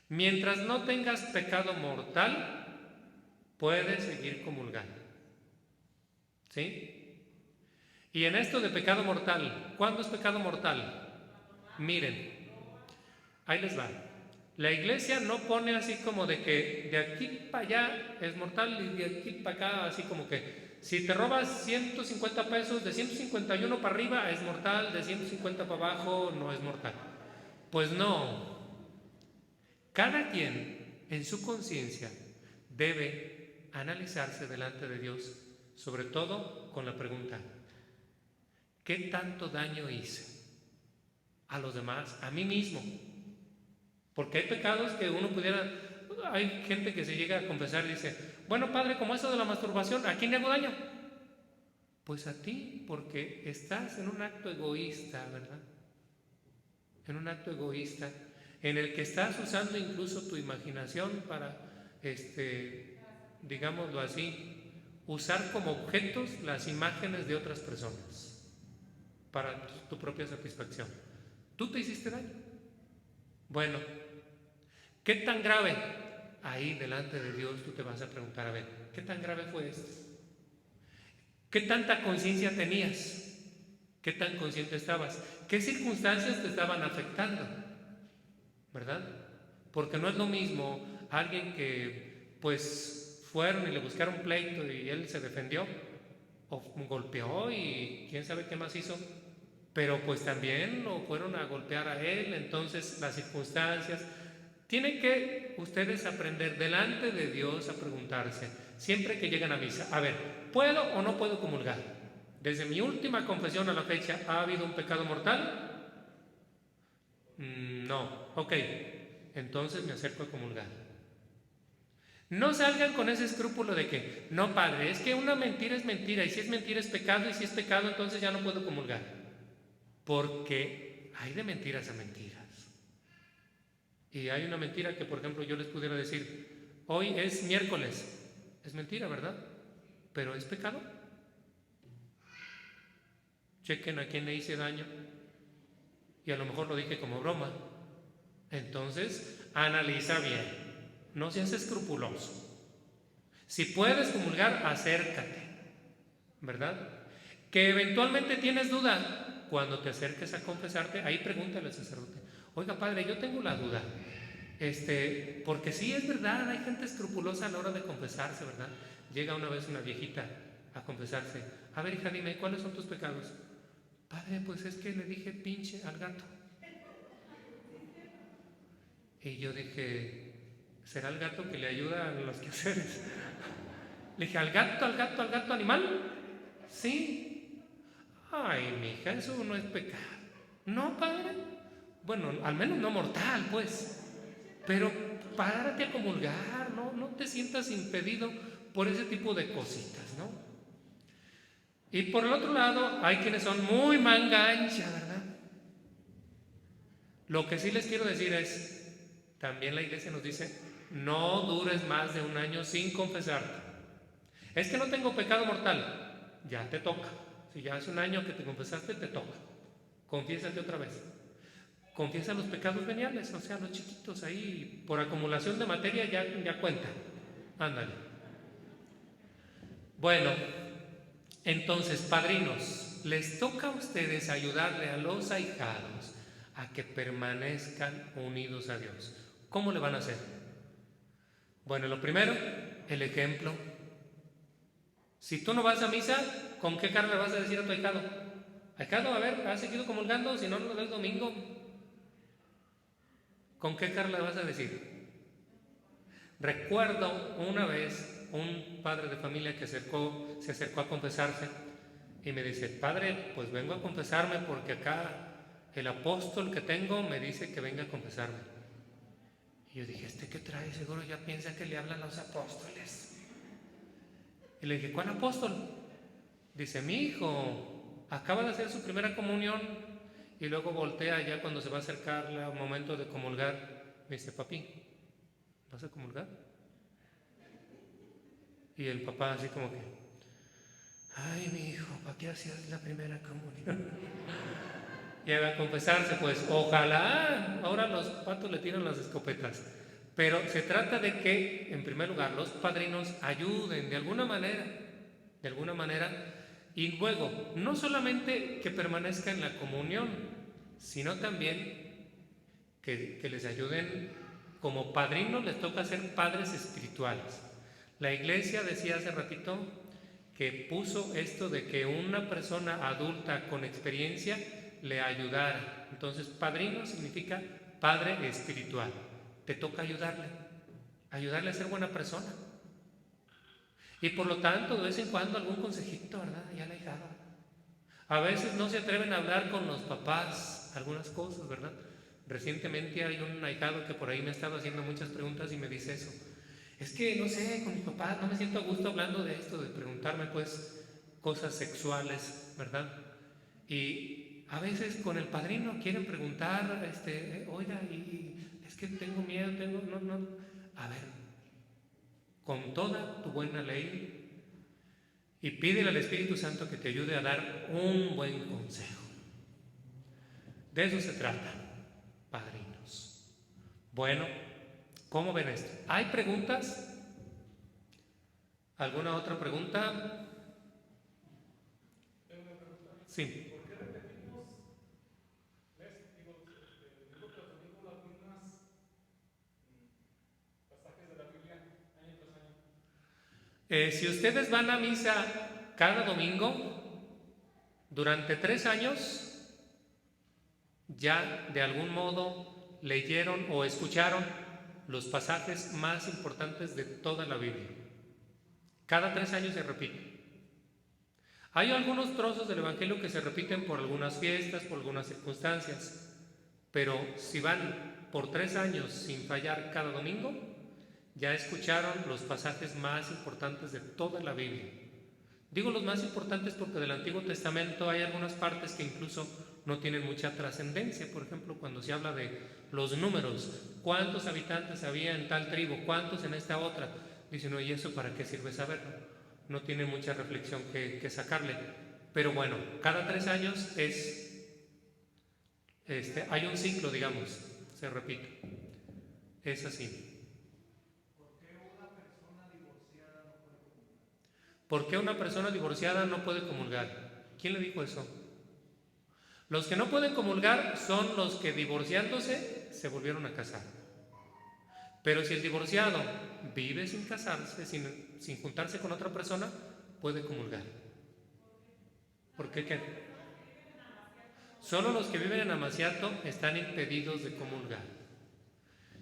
[SPEAKER 1] Mientras no tengas pecado mortal, puedes seguir comulgando. ¿Sí? Y en esto de pecado mortal, ¿cuándo es pecado mortal? Miren, ahí les va. La Iglesia no pone así como de que de aquí para allá es mortal y de aquí para acá así como que si te robas 150 pesos, de 151 para arriba es mortal, de 150 para abajo no es mortal. Pues no. Cada quien en su conciencia debe analizarse delante de Dios, sobre todo con la pregunta, ¿qué tanto daño hice a los demás, a mí mismo? Porque hay pecados que uno pudiera, hay gente que se llega a confesar y dice, bueno, padre, como eso de la masturbación, ¿a quién le hago daño? Pues a ti, porque estás en un acto egoísta, ¿verdad? En un acto egoísta, en el que estás usando incluso tu imaginación para, digámoslo así, usar como objetos las imágenes de otras personas para tu propia satisfacción. Tú te hiciste daño. Bueno, ¿qué tan grave? Ahí delante de Dios tú te vas a preguntar, a ver, ¿qué tan grave fue esto? ¿Qué tanta conciencia tenías? ¿Qué tan consciente estabas? ¿Qué circunstancias te estaban afectando? ¿Verdad? Porque no es lo mismo alguien que pues fueron y le buscaron pleito y él se defendió o golpeó y quién sabe qué más hizo, pero pues también lo fueron a golpear a él. Entonces las circunstancias, tienen que ustedes aprender delante de Dios a preguntarse siempre que llegan a misa, a ver, ¿puedo o no puedo comulgar? Desde mi última confesión a la fecha, ¿ha habido un pecado mortal? No, ok, entonces me acerco a comulgar. No salgan con ese escrúpulo de que, no padre, es que una mentira es mentira, y si es mentira es pecado, y si es pecado entonces ya no puedo comulgar. Porque hay de mentiras a mentiras. Y hay una mentira que, por ejemplo, yo les pudiera decir, hoy es miércoles. Es mentira, ¿verdad? Pero es pecado. Chequen a quién le hice daño. Y a lo mejor lo dije como broma. Entonces, analiza bien. No seas escrupuloso. Si puedes comulgar, acércate, ¿verdad? Que eventualmente tienes duda, cuando te acerques a confesarte, ahí pregúntale al sacerdote, oiga padre, yo tengo la duda, porque sí es verdad, hay gente escrupulosa a la hora de confesarse, ¿verdad? Llega una vez una viejita a confesarse, a ver hija, dime, ¿cuáles son tus pecados? Padre, pues es que le dije pinche al gato. Y yo dije, ¿será el gato que le ayuda a los quehaceres? Le dije, ¿al gato animal? Sí. Ay, mija, eso no es pecado. No, padre. Bueno, al menos no mortal, pues. Pero párate a comulgar, no te sientas impedido por ese tipo de cositas, ¿no? Y por el otro lado, hay quienes son muy manga ancha, ¿verdad? Lo que sí les quiero decir es, también la iglesia nos dice, no dures más de un año sin confesarte. Es que no tengo pecado mortal, ya te toca. Si ya hace un año que te confesaste, te toca. Confiésate otra vez. Confiesa los pecados veniales, o sea, los chiquitos ahí, por acumulación de materia ya cuentan. Ándale. Bueno, entonces, padrinos, les toca a ustedes ayudarle a los ahijados a que permanezcan unidos a Dios. ¿Cómo le van a hacer? Bueno, lo primero, el ejemplo. Si tú no vas a misa, ¿con qué cara le vas a decir a tu ahijado? Ahijado, a ver, ¿has seguido comulgando? Si no, no es domingo. ¿Con qué cara le vas a decir? Recuerdo una vez un padre de familia que se acercó a confesarse y me dice, padre, pues vengo a confesarme porque acá el apóstol que tengo me dice que venga a confesarme. Y yo dije, ¿qué trae? Seguro ya piensa que le hablan los apóstoles. Y le dije, ¿cuál apóstol? Dice, mi hijo acaba de hacer su primera comunión y luego voltea ya cuando se va a acercar el momento de comulgar. Me dice, papi, ¿vas a comulgar? Y el papá así como que, ay, mi hijo, ¿para qué hacías la primera comunión? Y va a confesarse, pues ojalá, ahora los patos le tiran las escopetas. Pero se trata de que, en primer lugar, los padrinos ayuden de alguna manera, y luego, no solamente que permanezca en la comunión, sino también que les ayuden, como padrinos les toca ser padres espirituales. La iglesia decía hace ratito que puso esto de que una persona adulta con experiencia le ayudara. Entonces, padrino significa padre espiritual. Te toca ayudarle a ser buena persona. Y por lo tanto, de vez en cuando algún consejito, ¿verdad? Ya le he dado. A veces no se atreven a hablar con los papás algunas cosas, ¿verdad? Recientemente hay un ahijado que por ahí me ha estado haciendo muchas preguntas y me dice eso. Es que, no sé, con mis papás no me siento a gusto hablando de esto, de preguntarme pues cosas sexuales, ¿verdad? Y a veces con el padrino quieren preguntar, oiga, y es que tengo miedo, no. A ver, con toda tu buena ley y pídele al Espíritu Santo que te ayude a dar un buen consejo. De eso se trata, padrinos. Bueno, ¿cómo ven esto? ¿Hay preguntas? ¿Alguna otra pregunta? Sí.
[SPEAKER 2] ¿Por qué repetimos, digo que los domingos las mismas pasajes de la Biblia año tras año?
[SPEAKER 1] Si ustedes van a misa cada domingo, durante 3 años, ya de algún modo leyeron o escucharon los pasajes más importantes de toda la Biblia. Cada 3 años se repite. Hay algunos trozos del Evangelio que se repiten por algunas fiestas, por algunas circunstancias, pero si van por 3 años sin fallar cada domingo, ya escucharon los pasajes más importantes de toda la Biblia. Digo los más importantes porque del Antiguo Testamento hay algunas partes que incluso no tienen mucha trascendencia. Por ejemplo, cuando se habla de los números, cuántos habitantes había en tal tribu, cuántos en esta otra, dicen, oye, ¿eso para qué sirve saberlo? No tiene mucha reflexión que sacarle. Pero bueno, cada 3 años hay un ciclo, digamos, se repite. Es así. ¿Por qué una persona divorciada no puede comulgar? ¿Quién le dijo eso? Los que no pueden comulgar son los que divorciándose se volvieron a casar. Pero si el divorciado vive sin casarse, sin juntarse con otra persona, puede comulgar. ¿Por qué qué? Solo los que viven en amaciato están impedidos de comulgar.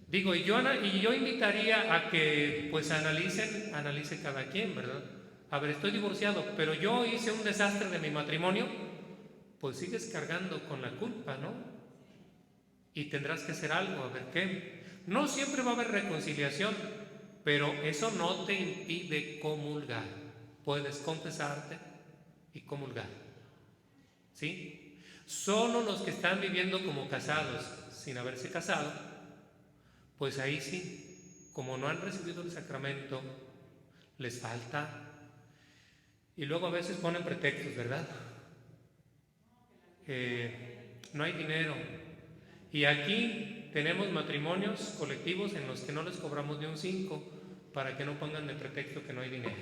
[SPEAKER 1] Digo, y yo invitaría a que pues analice cada quien, ¿verdad? A ver, estoy divorciado, pero yo hice un desastre de mi matrimonio, pues sigues cargando con la culpa, ¿no? Y tendrás que hacer algo, a ver qué. No siempre va a haber reconciliación, pero eso no te impide comulgar. Puedes confesarte y comulgar, ¿sí? Solo los que están viviendo como casados, sin haberse casado, pues ahí sí, como no han recibido el sacramento, les falta. Y luego a veces ponen pretextos, ¿verdad? No hay dinero. Y aquí tenemos matrimonios colectivos en los que no les cobramos ni un 5 para que no pongan de pretexto que no hay dinero.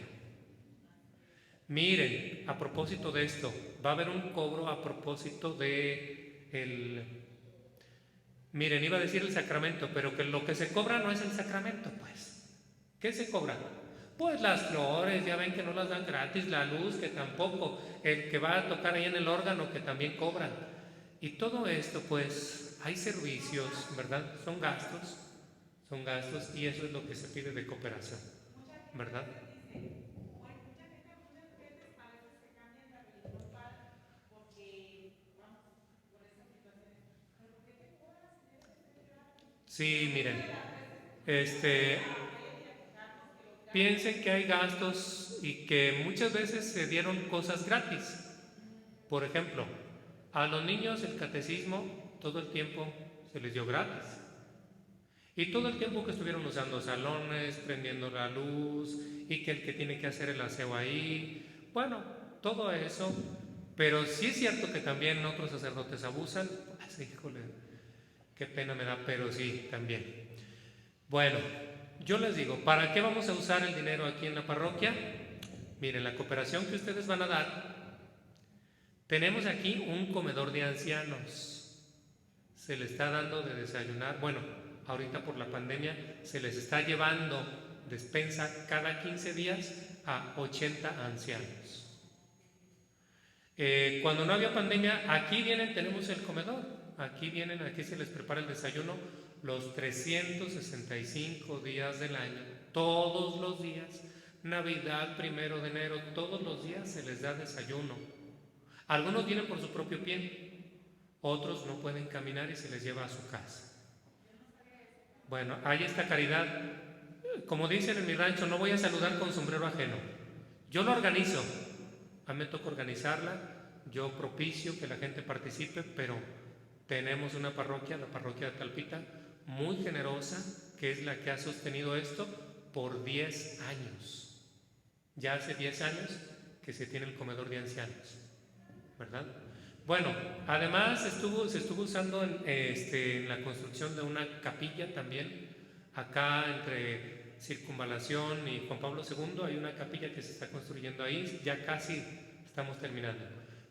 [SPEAKER 1] Miren, a propósito de esto, va a haber un cobro a propósito de miren, iba a decir el sacramento, pero que lo que se cobra no es el sacramento, pues. ¿Qué se cobra? Pues las flores, ya ven que no las dan gratis, la luz que tampoco, el que va a tocar ahí en el órgano que también cobran. Y todo esto, pues, hay servicios, ¿verdad? Son gastos y eso es lo que se pide de cooperación, ¿verdad? Sí, miren, piensen que hay gastos y que muchas veces se dieron cosas gratis. Por ejemplo, a los niños el catecismo todo el tiempo se les dio gratis. Y todo el tiempo que estuvieron usando salones, prendiendo la luz y que el que tiene que hacer el aseo ahí, bueno, todo eso. Pero sí es cierto que también otros sacerdotes abusan. Pues, híjole, qué pena me da, pero sí, también. Bueno, yo les digo, ¿para qué vamos a usar el dinero aquí en la parroquia? Miren, la cooperación que ustedes van a dar, tenemos aquí un comedor de ancianos. Se le está dando de desayunar, bueno, ahorita por la pandemia se les está llevando despensa cada 15 días a 80 ancianos. Cuando no había pandemia, aquí vienen, tenemos el comedor, aquí se les prepara el desayuno los 365 días del año, todos los días, Navidad, 1 de enero, todos los días se les da desayuno. Algunos vienen por su propio pie, otros no pueden caminar y se les lleva a su casa. Bueno, hay esta caridad. Como dicen en mi rancho, no voy a saludar con sombrero ajeno. Yo lo organizo, a mí me toca organizarla, yo propicio que la gente participe, pero tenemos una parroquia, la parroquia de Talpita, muy generosa, que es la que ha sostenido esto por 10 años. Ya hace 10 años que se tiene el comedor de ancianos, ¿verdad? Bueno, además se estuvo usando en la construcción de una capilla también, acá entre Circunvalación y Juan Pablo II hay una capilla que se está construyendo ahí, ya casi estamos terminando.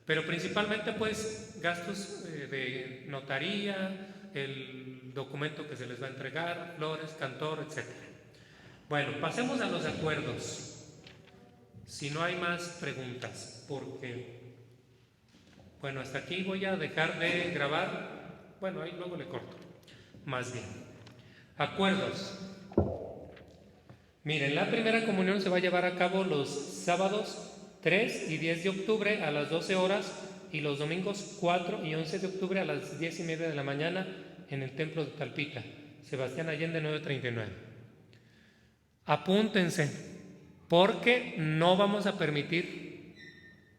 [SPEAKER 1] Pero principalmente pues gastos de notaría, el documento que se les va a entregar, flores, cantor, etc. Bueno, pasemos a los acuerdos. Si no hay más preguntas, porque, bueno, hasta aquí voy a dejar de grabar. Bueno, ahí luego le corto. Más bien. Acuerdos. Miren, la primera comunión se va a llevar a cabo los sábados 3 y 10 de octubre a las 12 horas y los domingos 4 y 11 de octubre a las 10:30 de la mañana en el templo de Talpita, Sebastián Allende 939. Apúntense, porque no vamos a permitir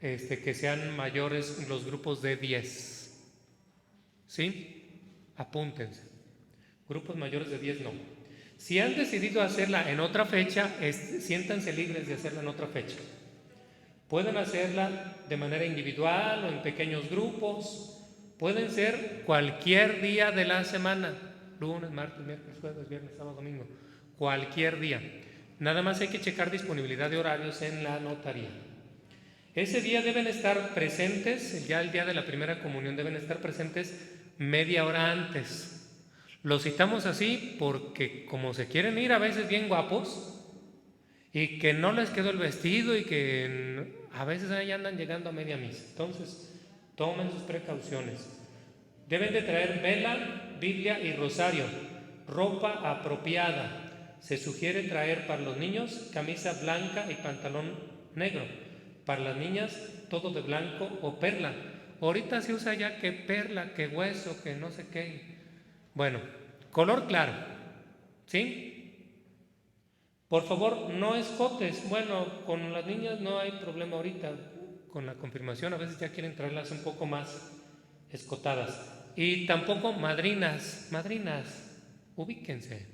[SPEAKER 1] que sean mayores los grupos de 10. ¿Sí? Apúntense. Grupos mayores de 10 no. Si han decidido hacerla en otra fecha, siéntanse libres de hacerla en otra fecha. Pueden hacerla de manera individual o en pequeños grupos. Pueden ser cualquier día de la semana. Lunes, martes, miércoles, jueves, viernes, sábado, domingo. Cualquier día. Nada más hay que checar disponibilidad de horarios en la notaría. Ese día deben estar presentes, ya el día de la primera comunión deben estar presentes media hora antes. Los citamos así porque como se quieren ir a veces bien guapos y que no les quedó el vestido y que a veces ahí andan llegando a media misa. Entonces, tomen sus precauciones. Deben de traer vela, Biblia y rosario, ropa apropiada. Se sugiere traer para los niños camisa blanca y pantalón negro. Para las niñas, todo de blanco o perla. Ahorita se usa ya que perla, que hueso, que no sé qué. Bueno, color claro, ¿sí? Por favor, no escotes. Bueno, con las niñas no hay problema ahorita. Con la confirmación a veces ya quieren traerlas un poco más escotadas. Y tampoco madrinas, ubíquense.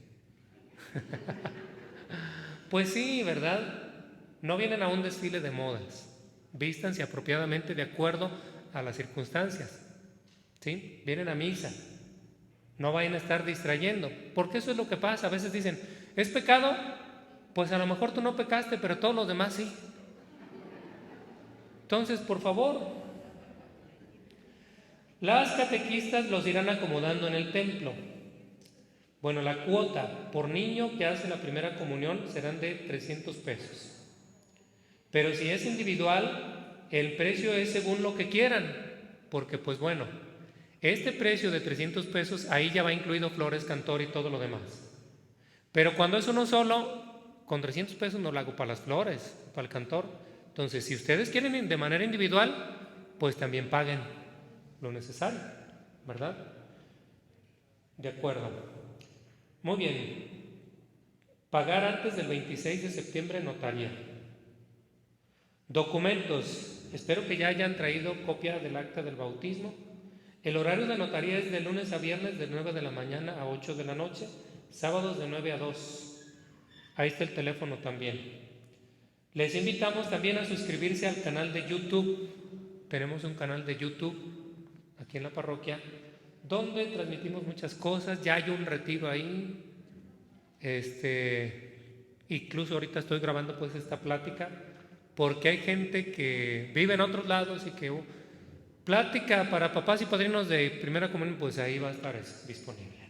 [SPEAKER 1] Pues sí, ¿verdad? No vienen a un desfile de modas. Vístanse apropiadamente de acuerdo a las circunstancias. ¿Sí? Vienen a misa. No vayan a estar distrayendo, porque eso es lo que pasa. A veces dicen, ¿es pecado? Pues a lo mejor tú no pecaste, pero todos los demás sí. Entonces, por favor, las catequistas los irán acomodando en el templo. Bueno, la cuota por niño que hace la primera comunión serán de 300 pesos. Pero si es individual, el precio es según lo que quieran, porque pues bueno, este precio de 300 pesos, ahí ya va incluido flores, cantor y todo lo demás. Pero cuando es uno solo, con 300 pesos no lo hago para las flores, para el cantor. Entonces, si ustedes quieren de manera individual, pues también paguen lo necesario, ¿verdad? De acuerdo. Muy bien. Pagar antes del 26 de septiembre en notaría. Documentos. Espero que ya hayan traído copia del acta del bautismo. El horario de notaría es de lunes a viernes de 9 de la mañana a 8 de la noche, sábados de 9 a 2. Ahí está el teléfono también. Les invitamos también a suscribirse al canal de YouTube. Tenemos un canal de YouTube aquí en la parroquia donde transmitimos muchas cosas. Ya hay un retiro ahí. Incluso ahorita estoy grabando pues esta plática porque hay gente que vive en otros lados y que plática para papás y padrinos de primera comunión, pues ahí va a estar disponible.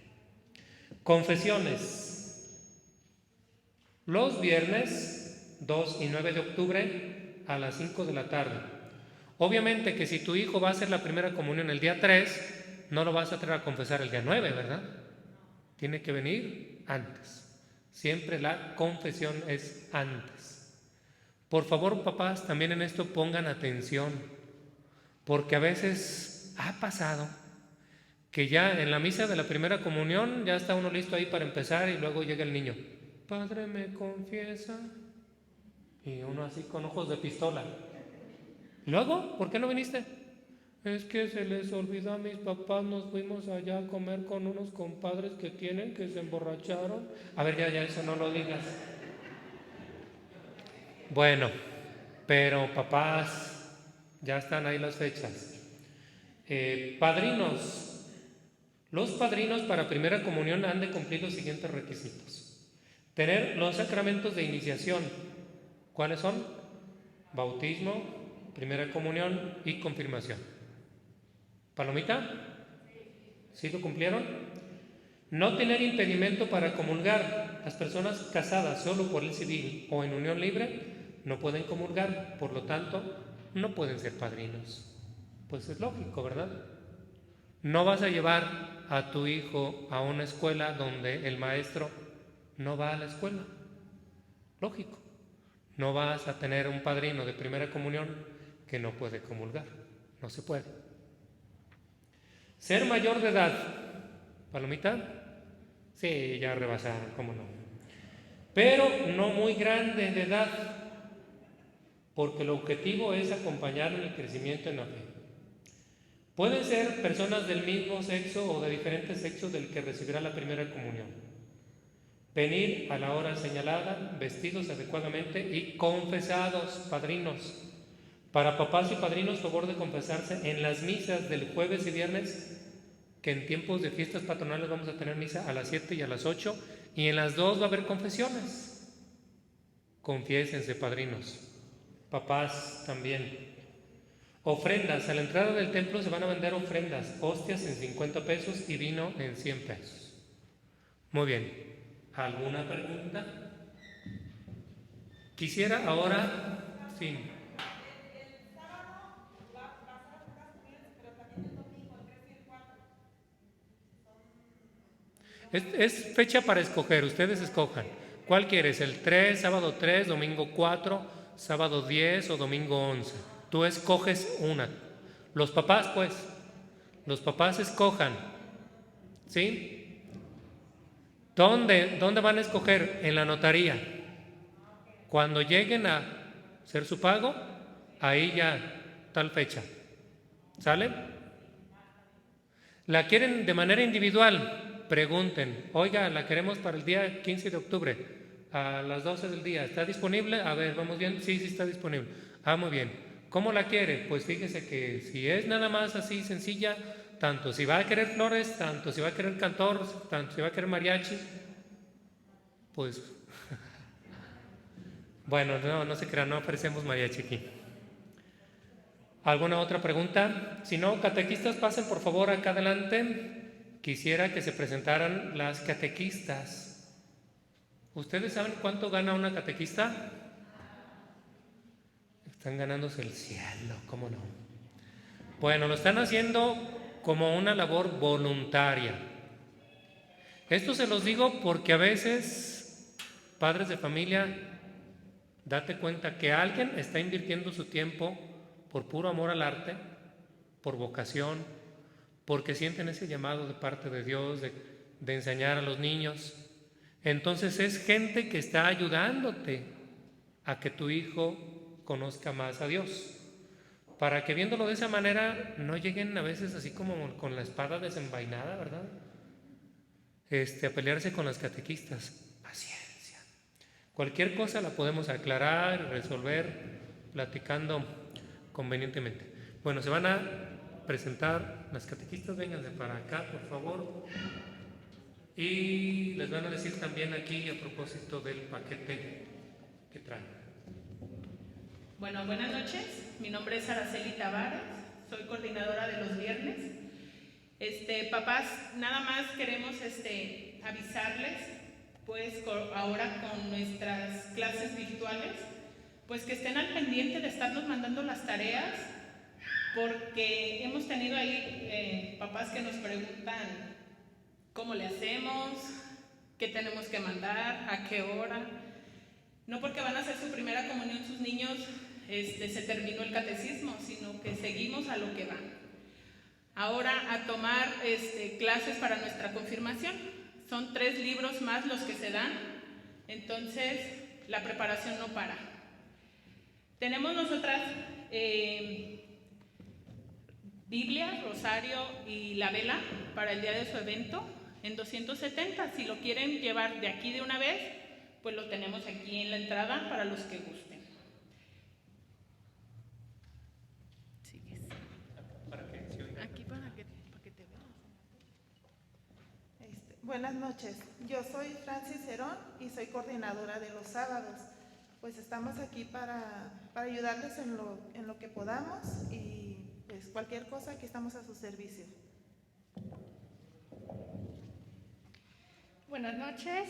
[SPEAKER 1] Confesiones. Los viernes 2 y 9 de octubre a las 5 de la tarde. Obviamente que si tu hijo va a hacer la primera comunión el día 3, no lo vas a traer a confesar el día 9, ¿verdad? Tiene que venir antes. Siempre la confesión es antes. Por favor, papás, también en esto pongan atención, porque a veces ha pasado que ya en la misa de la primera comunión ya está uno listo ahí para empezar y luego llega el niño. Padre, ¿me confiesa? Y uno así con ojos de pistola. ¿Luego? ¿Por qué no viniste? Es que se les olvidó a mis papás, nos fuimos allá a comer con unos compadres que tienen, que se emborracharon. A ver, ya, eso no lo digas. Bueno, pero papás, ya están ahí las fechas. Padrinos. Los padrinos para primera comunión han de cumplir los siguientes requisitos. Tener los sacramentos de iniciación. ¿Cuáles son? Bautismo, primera comunión y confirmación. ¿Palomita? ¿Sí lo cumplieron? No tener impedimento para comulgar. Las personas casadas solo por el civil o en unión libre no pueden comulgar, por lo tanto, no pueden ser padrinos. Pues es lógico, ¿verdad? No vas a llevar a tu hijo a una escuela donde el maestro no va a la escuela. Lógico. No vas a tener un padrino de primera comunión que no puede comulgar. No se puede. Ser mayor de edad. ¿Palomita? Sí, ya rebasaron, cómo no. Pero no muy grande de edad, porque el objetivo es acompañar en el crecimiento en la fe. Pueden ser personas del mismo sexo o de diferentes sexos del que recibirá la primera comunión. Venir a la hora señalada, vestidos adecuadamente y confesados, padrinos. Para papás y padrinos, favor de confesarse en las misas del jueves y viernes, que en tiempos de fiestas patronales vamos a tener misa a las 7 y a las 8, y en las 2 va a haber confesiones. Confiésense, padrinos. Papás también. Ofrendas. A la entrada del templo se van a vender ofrendas, hostias en 50 pesos y vino en 100 pesos. Muy bien. ¿Alguna pregunta? Quisiera ahora... Sí. Es fecha para escoger, ustedes escojan. ¿Cuál quieres? ¿El 3, sábado 3, domingo 4, sábado 10 o domingo 11? Tú escoges una. Los papás, pues, los papás escojan. ¿Sí? ¿Dónde van a escoger? En la notaría. Cuando lleguen a hacer su pago, ahí ya tal fecha. ¿Sale? ¿La quieren de manera individual? Pregunten, oiga, la queremos para el día 15 de octubre a las 12 del día, ¿está disponible? A ver, ¿vamos bien? Sí, está disponible. Ah, muy bien. ¿Cómo la quiere? Pues fíjese que si es nada más así sencilla, tanto si va a querer flores, tanto si va a querer cantor, tanto si va a querer mariachi, pues bueno, no se crean, no ofrecemos mariachi aquí. ¿Alguna otra pregunta? Si no, catequistas, pasen por favor acá adelante. Quisiera que se presentaran las catequistas. ¿Ustedes saben cuánto gana una catequista? Están ganándose el cielo, ¿cómo no? Bueno, lo están haciendo como una labor voluntaria. Esto se los digo porque a veces, padres de familia, date cuenta que alguien está invirtiendo su tiempo por puro amor al arte, por vocación, porque sienten ese llamado de parte de Dios de enseñar a los niños. Entonces es gente que está ayudándote a que tu hijo conozca más a Dios, para que viéndolo de esa manera no lleguen a veces así como con la espada desenvainada, ¿verdad? A pelearse con las catequistas. Paciencia. Cualquier cosa la podemos aclarar, resolver, platicando convenientemente. Bueno, se van a presentar las catequistas, vénganse para acá, por favor. Y les van a decir también aquí a propósito del paquete que traen.
[SPEAKER 3] Bueno, buenas noches. Mi nombre es Araceli Tavares, soy coordinadora de los viernes. Papás, nada más queremos avisarles, pues ahora con nuestras clases virtuales, pues que estén al pendiente de estarnos mandando las tareas, porque hemos tenido ahí papás que nos preguntan cómo le hacemos, qué tenemos que mandar, a qué hora. No porque van a hacer su primera comunión sus niños se terminó el catecismo, sino que seguimos a lo que van. Ahora a tomar clases para nuestra confirmación. Son 3 libros más los que se dan, entonces la preparación no para. Tenemos nosotras Biblia, Rosario y la vela para el día de su evento en 270. Si lo quieren llevar de aquí de una vez, pues lo tenemos aquí en la entrada para los que gusten. ¿Sigues? Aquí para que te veas.
[SPEAKER 4] Buenas noches, yo soy Francis Herón y soy coordinadora de los sábados. pues estamos aquí para ayudarles en lo que podamos y pues cualquier cosa, aquí estamos a su servicio.
[SPEAKER 5] Buenas noches,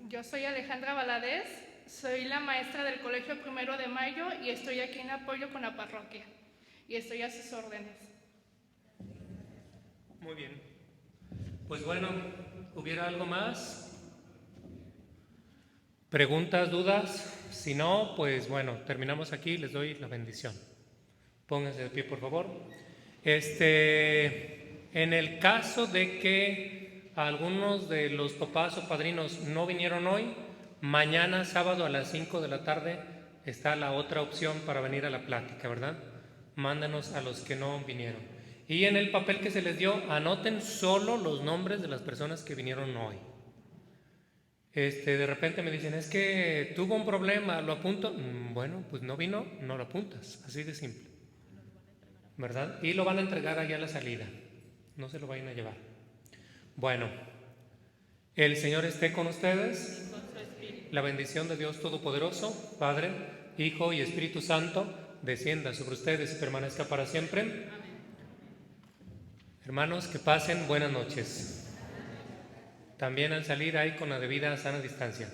[SPEAKER 5] yo soy Alejandra Valadez, soy la maestra del Colegio 1 de Mayo y estoy aquí en apoyo con la parroquia y estoy a sus órdenes.
[SPEAKER 1] Muy bien. Pues bueno, ¿hubiera algo más? ¿Preguntas, dudas? Si no, pues bueno, terminamos aquí, les doy la bendición. Pónganse de pie, por favor. En el caso de que algunos de los papás o padrinos no vinieron hoy, mañana sábado a las 5 de la tarde está la otra opción para venir a la plática, ¿verdad? Mándanos a los que no vinieron. Y en el papel que se les dio, anoten solo los nombres de las personas que vinieron hoy. De repente me dicen, es que tuvo un problema, ¿lo apunto? Bueno, pues no vino, no lo apuntas, así de simple, ¿verdad? Y lo van a entregar allá a la salida, no se lo vayan a llevar. Bueno, el Señor esté con ustedes, la bendición de Dios Todopoderoso, Padre, Hijo y Espíritu Santo, descienda sobre ustedes y permanezca para siempre. Hermanos, que pasen buenas noches. También al salir ahí con la debida sana distancia.